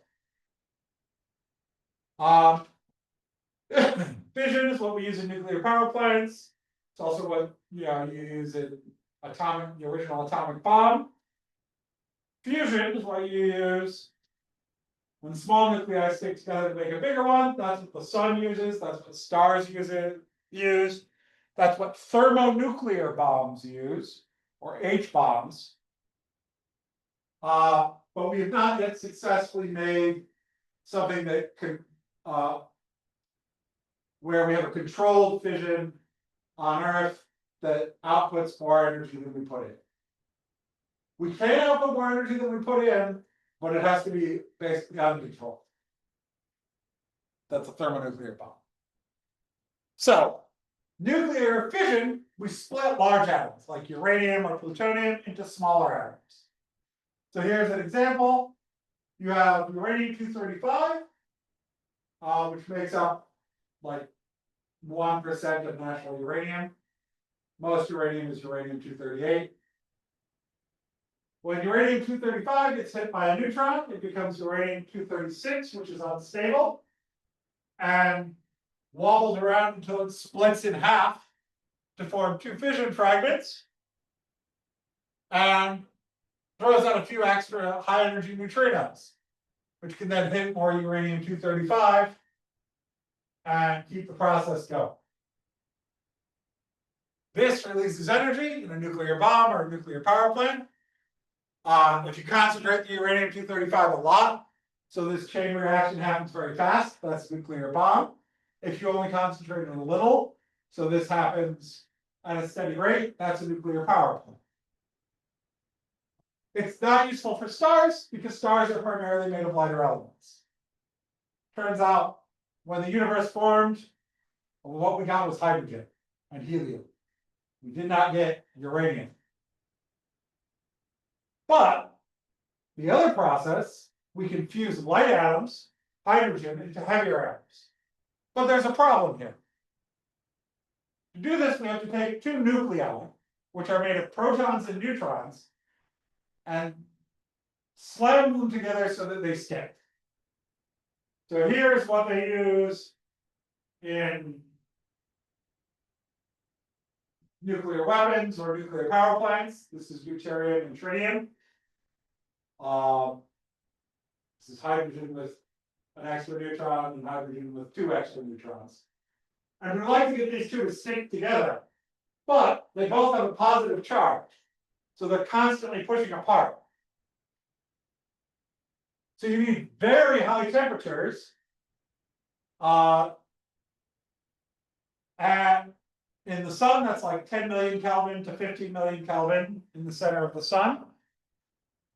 Fission is what we use in nuclear power plants. It's also what you use in the original atomic bomb. Fusion is what you use when small nuclei stick together to make a bigger one. That's what the sun uses. That's what stars use. That's what thermonuclear bombs use, or H-bombs. But we have not yet successfully made something that could, where we have a controlled fission on Earth that outputs more energy than we put in. We can output more energy than we put in, but it has to be basically uncontrolled. That's a thermonuclear bomb. So, nuclear fission, we split large atoms like uranium or plutonium into smaller atoms. So here's an example. You have uranium-235, which makes up like 1% of natural uranium. Most uranium is uranium-238. When uranium-235 gets hit by a neutron, it becomes uranium-236, which is unstable, and wobbles around until it splits in half to form two fission fragments, and throws out a few extra high-energy neutrinos, which can then hit more uranium-235 and keep the process going. This releases energy in a nuclear bomb or a nuclear power plant. If you concentrate the uranium-235 a lot, So this chain reaction happens very fast. That's a nuclear bomb. If you only concentrate it a little, so this happens at a steady rate, that's a nuclear power plant. It's not useful for stars because stars are primarily made of lighter elements. Turns out when the universe formed, what we got was hydrogen and helium. We did not get uranium. But the other process, we can fuse light atoms, hydrogen, into heavier atoms. But there's a problem here. To do this, we have to take two nuclei, which are made of protons and neutrons, and slam them together so that they stick. So here's what they use in nuclear weapons or nuclear power plants. This is deuterium and tritium. This is hydrogen with an extra neutron and hydrogen with two extra neutrons. And we'd like to get these two to stick together, but they both have a positive charge. So they're constantly pushing apart. So you need very high temperatures. And in the sun, that's like 10 million Kelvin to 15 million Kelvin in the center of the sun.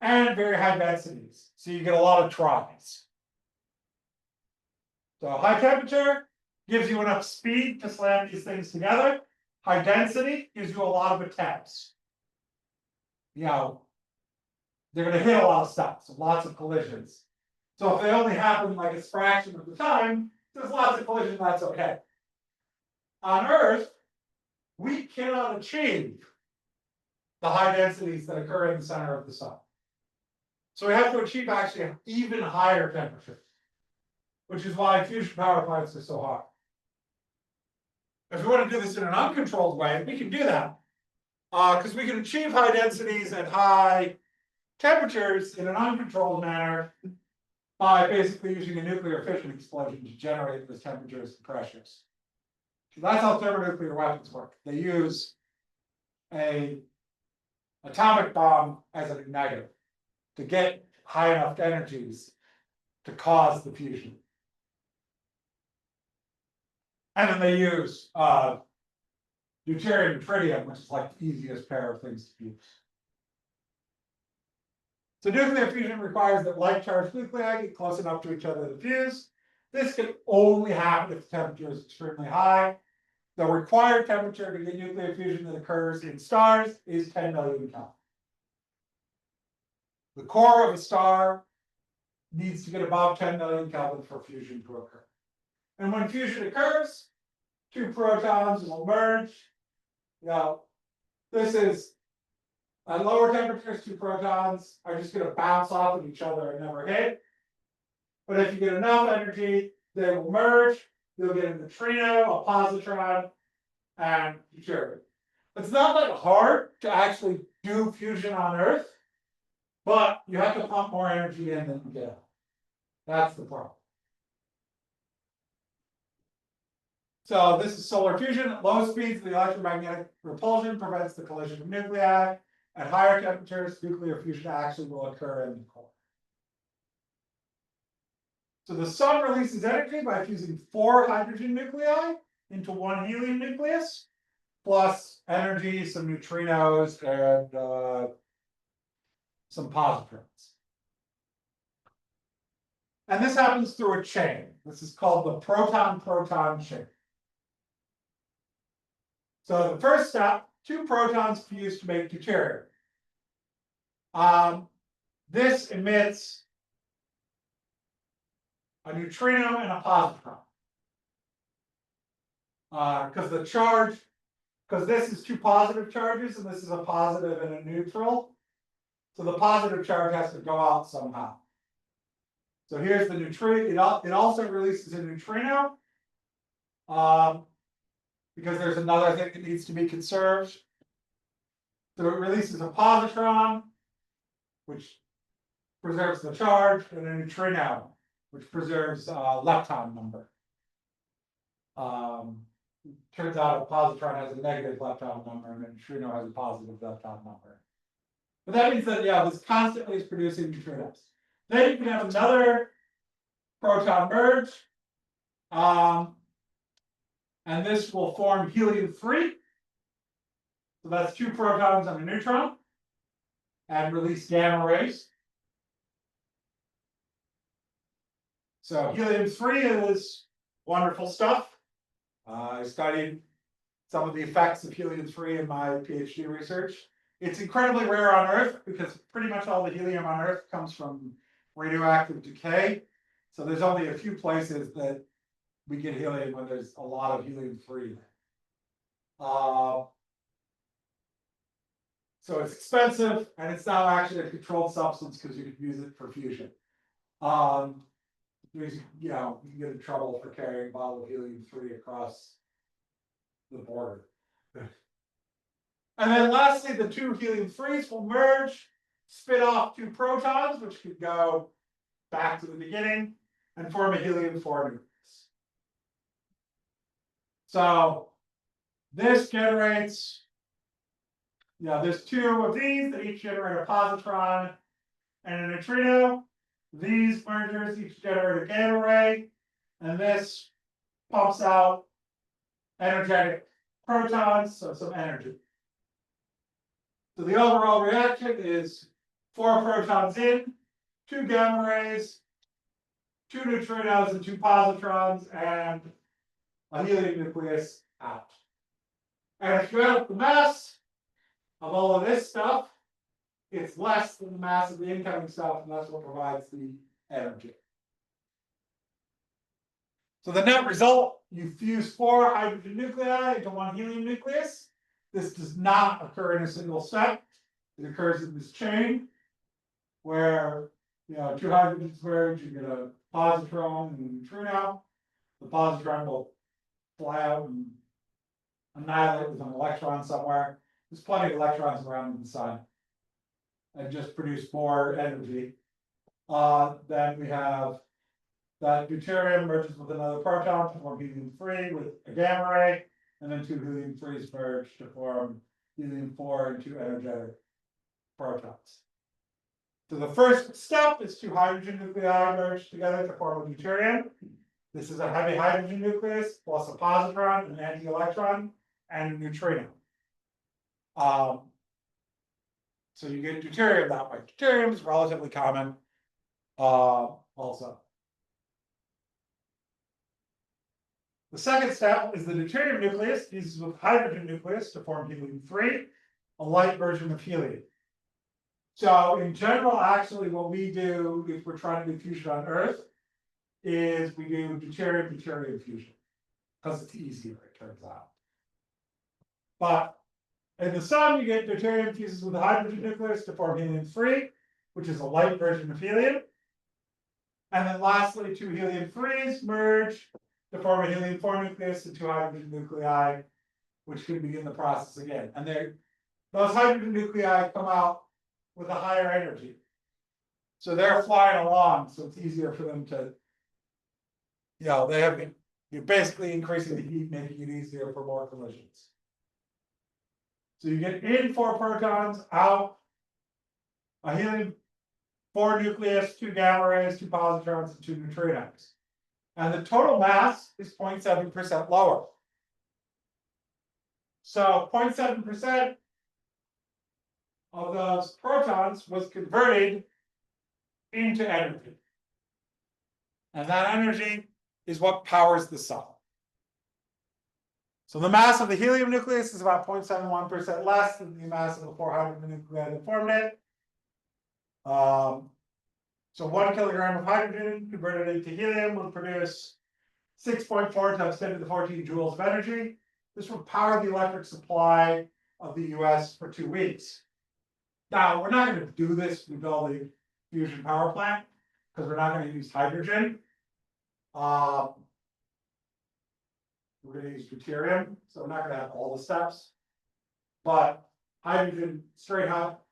And very high densities. So you get a lot of tries. So high temperature gives you enough speed to slam these things together. High density gives you a lot of attempts. You know, they're going to hit a lot of stuff, so lots of collisions. So if they only happen like a fraction of the time, there's lots of collision, that's okay. On Earth, we cannot achieve the high densities that occur in the center of the sun. So we have to achieve actually an even higher temperature, which is why fusion power plants are so hard. If we want to do this in an uncontrolled way, we can do that. Because we can achieve high densities and high temperatures in an uncontrolled manner by basically using a nuclear fission explosion to generate those temperatures and pressures. So that's how thermonuclear weapons work. They use an atomic bomb as a negative to get high enough energies to cause the fusion. And then they use deuterium and tritium, which is like the easiest pair of things to fuse. So nuclear fusion requires that like-charged nuclei get close enough to each other to fuse. This can only happen if the temperature is extremely high. The required temperature to get nuclear fusion that occurs in stars is 10 million Kelvin. The core of a star needs to get above 10 million Kelvin for fusion to occur. And when fusion occurs, two protons will merge. Now, this is at lower temperatures, two protons are just going to bounce off of each other and never hit. But if you get enough energy, they will merge. You'll get a neutrino, a positron, and deuterium. It's not that hard to actually do fusion on Earth, but you have to pump more energy in than you get out. That's the problem. So this is solar fusion. At low speeds, the electromagnetic repulsion prevents the collision of nuclei. At higher temperatures, nuclear fusion actually will occur in the core. So the sun releases energy by fusing 4 hydrogen nuclei into 1 helium nucleus, plus energy, some neutrinos, and some positrons. And this happens through a chain. This is called the proton-proton chain. So the first step, 2 protons fuse to make deuterium. This emits a neutrino and a positron. Because the charge, because this is 2 positive charges and this is a positive and a neutral. So the positive charge has to go out somehow. So here's the neutrino. It also releases a neutrino. Because there's another thing that needs to be conserved. So it releases a positron, which preserves the charge, and a neutrino, which preserves lepton number. Turns out a positron has a negative lepton number, and a neutrino has a positive lepton number. But that means that, yeah, this constantly is producing neutrinos. Then you can have another proton merge. And this will form helium-3. So that's 2 protons and a neutron. And release gamma rays. So helium-3 is wonderful stuff. I studied some of the effects of helium-3 in my PhD research. It's incredibly rare on Earth because pretty much all the helium on Earth comes from radioactive decay. So there's only a few places that we get helium when there's a lot of helium-3. So it's expensive, and it's now actually a controlled substance because you can use it for fusion. You can get in trouble for carrying a bottle of helium-3 across the border. And then lastly, the 2 helium-3s will merge, spit off 2 protons, which could go back to the beginning, and form a helium-4 nucleus. So this generates, there's 2 of these that each generate a positron and a neutrino. These mergers each generate a gamma ray, and this pumps out energetic protons, so some energy. So the overall reaction is 4 protons in, 2 gamma rays, 2 neutrinos and 2 positrons, and a helium nucleus out. And if you add up the mass of all of this stuff, it's less than the mass of the incoming stuff, and that's what provides the energy. So the net result, you fuse 4 hydrogen nuclei into 1 helium nucleus. This does not occur in a single step. It occurs in this chain where 2 hydrogens merge, you get a positron and a neutrino. The positron will fly out and annihilate with an electron somewhere. There's plenty of electrons around in the sun and just produce more energy. Then we have that deuterium merges with another proton to form helium-3 with a gamma ray, and then 2 helium-3s merge to form helium-4 and 2 energetic protons. So the first step is 2 hydrogen nuclei merge together to form a deuterium. This is a heavy hydrogen nucleus plus a positron, an anti-electron, and a neutrino. So you get deuterium that way. Deuterium is relatively common also. The second step is the deuterium nucleus fuses with hydrogen nucleus to form helium-3, a light version of helium. So in general, actually, what we do if we're trying to do fusion on Earth is we do deuterium-deuterium fusion because it's easier, it turns out. But in the sun, you get deuterium fuses with a hydrogen nucleus to form helium-3, which is a light version of helium. And then lastly, 2 helium-3s merge to form a helium-4 nucleus and 2 hydrogen nuclei, which can begin the process again. And those hydrogen nuclei come out with a higher energy. So they're flying along, so it's easier for them to, you're basically increasing the heat, making it easier for more collisions. So you get in 4 protons, out a helium-4 nucleus, 2 gamma rays, 2 positrons, and 2 neutrinos. And the total mass is 0.7% lower. So 0.7% of those protons was converted into energy. And that energy is what powers the sun. So the mass of the helium nucleus is about 0.71% less than the mass of the 4 hydrogen nuclei that formed it. So 1 kilogram of hydrogen converted into helium will produce 6.4 times 10 to the 14 joules of energy. This will power the electric supply of the US for 2 weeks. Now, we're not going to do this with all the fusion power plant because we're not going to use hydrogen. We're going to use deuterium, so we're not going to have all the steps. But hydrogen, straight hot,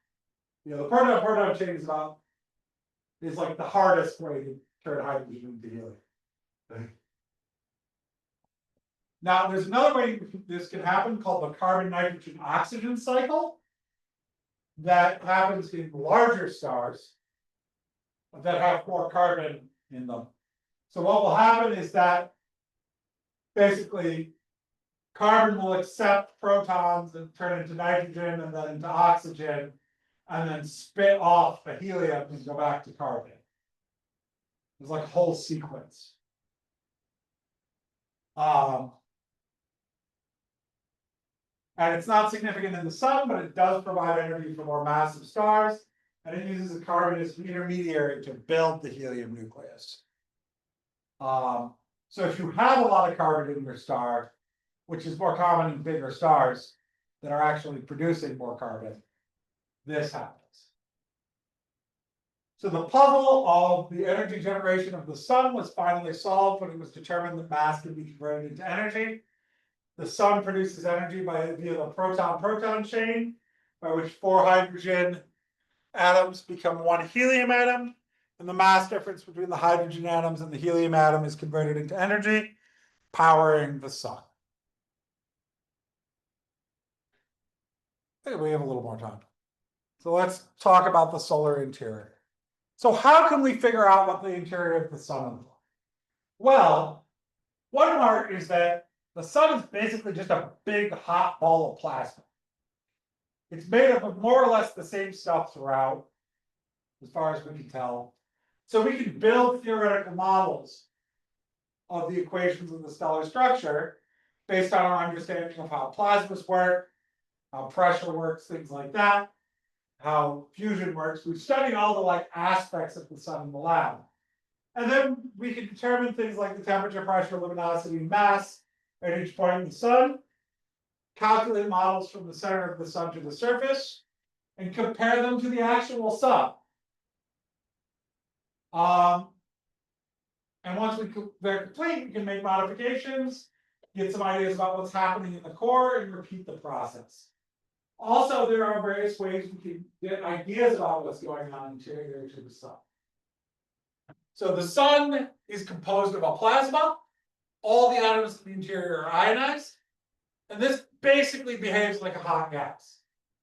the proton-proton chain is like the hardest way to turn hydrogen into helium. Now, there's another way this can happen called the carbon-nitrogen-oxygen cycle that happens in larger stars that have more carbon in them. So what will happen is that basically carbon will accept protons and turn into nitrogen and then into oxygen, and then spit off the helium and go back to carbon. It's like a whole sequence. And it's not significant in the sun, but it does provide energy for more massive stars. And it uses the carbon as an intermediary to build the helium nucleus. So if you have a lot of carbon in your star, which is more common in bigger stars that are actually producing more carbon, this happens. So the puzzle of the energy generation of the sun was finally solved when it was determined that mass can be converted into energy. The sun produces energy via the proton-proton chain, by which 4 hydrogen atoms become 1 helium atom, and the mass difference between the hydrogen atoms and the helium atom is converted into energy, powering the sun. Okay, we have a little more time. So let's talk about the solar interior. So how can we figure out what the interior of the sun is like? Well, one part is that the sun is basically just a big hot ball of plasma. It's made up of more or less the same stuff throughout, as far as we can tell. So we can build theoretical models of the equations of the stellar structure based on our understanding of how plasmas work, how pressure works, things like that, how fusion works. We've studied all the aspects of the sun in the lab. And then we can determine things like the temperature, pressure, luminosity, and mass at each point in the sun, calculate models from the center of the sun to the surface, and compare them to the actual sun. And once they're complete, we can make modifications, get some ideas about what's happening in the core, and repeat the process. Also, there are various ways we can get ideas about what's going on interior to the sun. So the sun is composed of a plasma. All the atoms in the interior are ionized. And this basically behaves like a hot gas.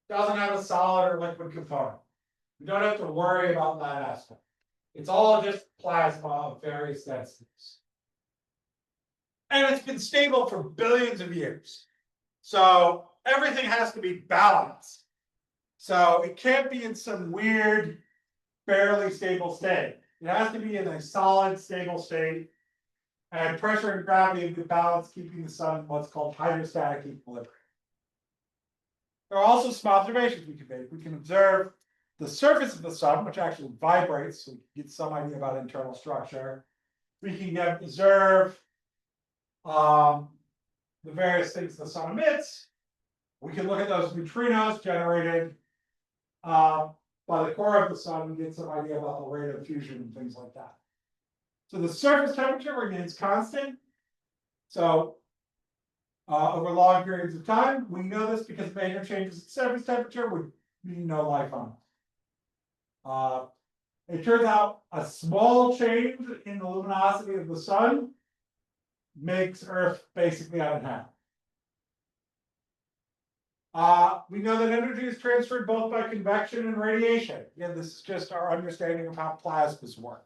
It doesn't have a solid or liquid component. We don't have to worry about that aspect. It's all just plasma of various densities. And it's been stable for billions of years. So everything has to be balanced. So it can't be in some weird, barely stable state. It has to be in a solid, stable state. And pressure and gravity have been balanced, keeping the sun in what's called hydrostatic equilibrium. There are also some observations we can make. We can observe the surface of the sun, which actually vibrates, so we can get some idea about internal structure. We can observe the various things the sun emits. We can look at those neutrinos generated by the core of the sun and get some idea about the rate of fusion and things like that. So the surface temperature remains constant. So over long periods of time, we know this because major changes in surface temperature would mean no life on it. It turns out a small change in the luminosity of the sun makes Earth basically uninhabitable. We know that energy is transferred both by convection and radiation. Again, this is just our understanding of how plasmas work.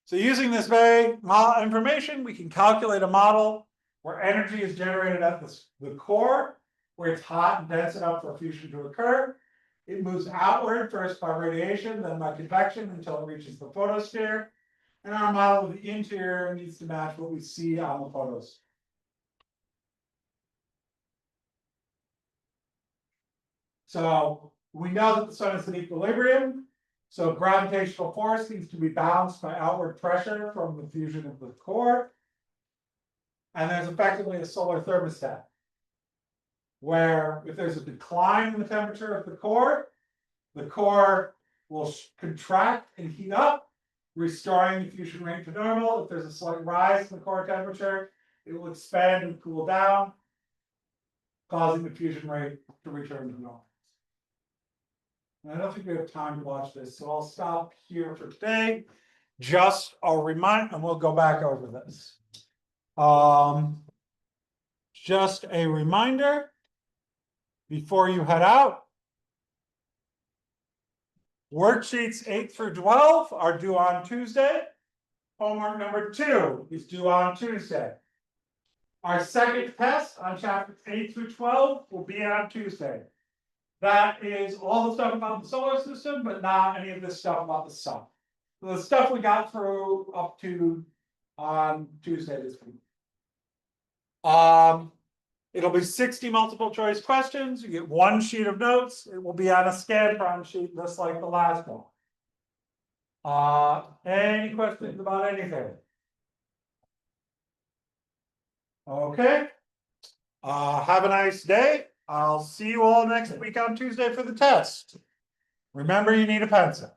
So using this vague information, we can calculate a model where energy is generated at the core, where it's hot and dense enough for fusion to occur. It moves outward first by radiation, then by convection until it reaches the photosphere. And our model of the interior needs to match what we see on the photosphere. So we know that the sun is in equilibrium. So gravitational force needs to be balanced by outward pressure from the fusion of the core. And there's effectively a solar thermostat, where if there's a decline in the temperature of the core will contract and heat up, restoring the fusion rate to normal. If there's a slight rise in the core temperature, it will expand and cool down, causing the fusion rate to return to normal. And I don't think we have time to watch this, so I'll stop here for today. Just a reminder, and we'll go back over this. Just a reminder before you head out. Worksheets 8 through 12 are due on Tuesday. Homework number 2 is due on Tuesday. Our second test on chapters 8 through 12 will be on Tuesday. That is all the stuff about the solar system, but not any of this stuff about the sun. So the stuff we got through up to on Tuesday this week. It'll be 60 multiple choice questions. You get 1 sheet of notes. It will be on a Scantron sheet, just like the last one. Any questions about anything? Okay. Have a nice day. I'll see you all next week on Tuesday for the test. Remember, you need a pencil.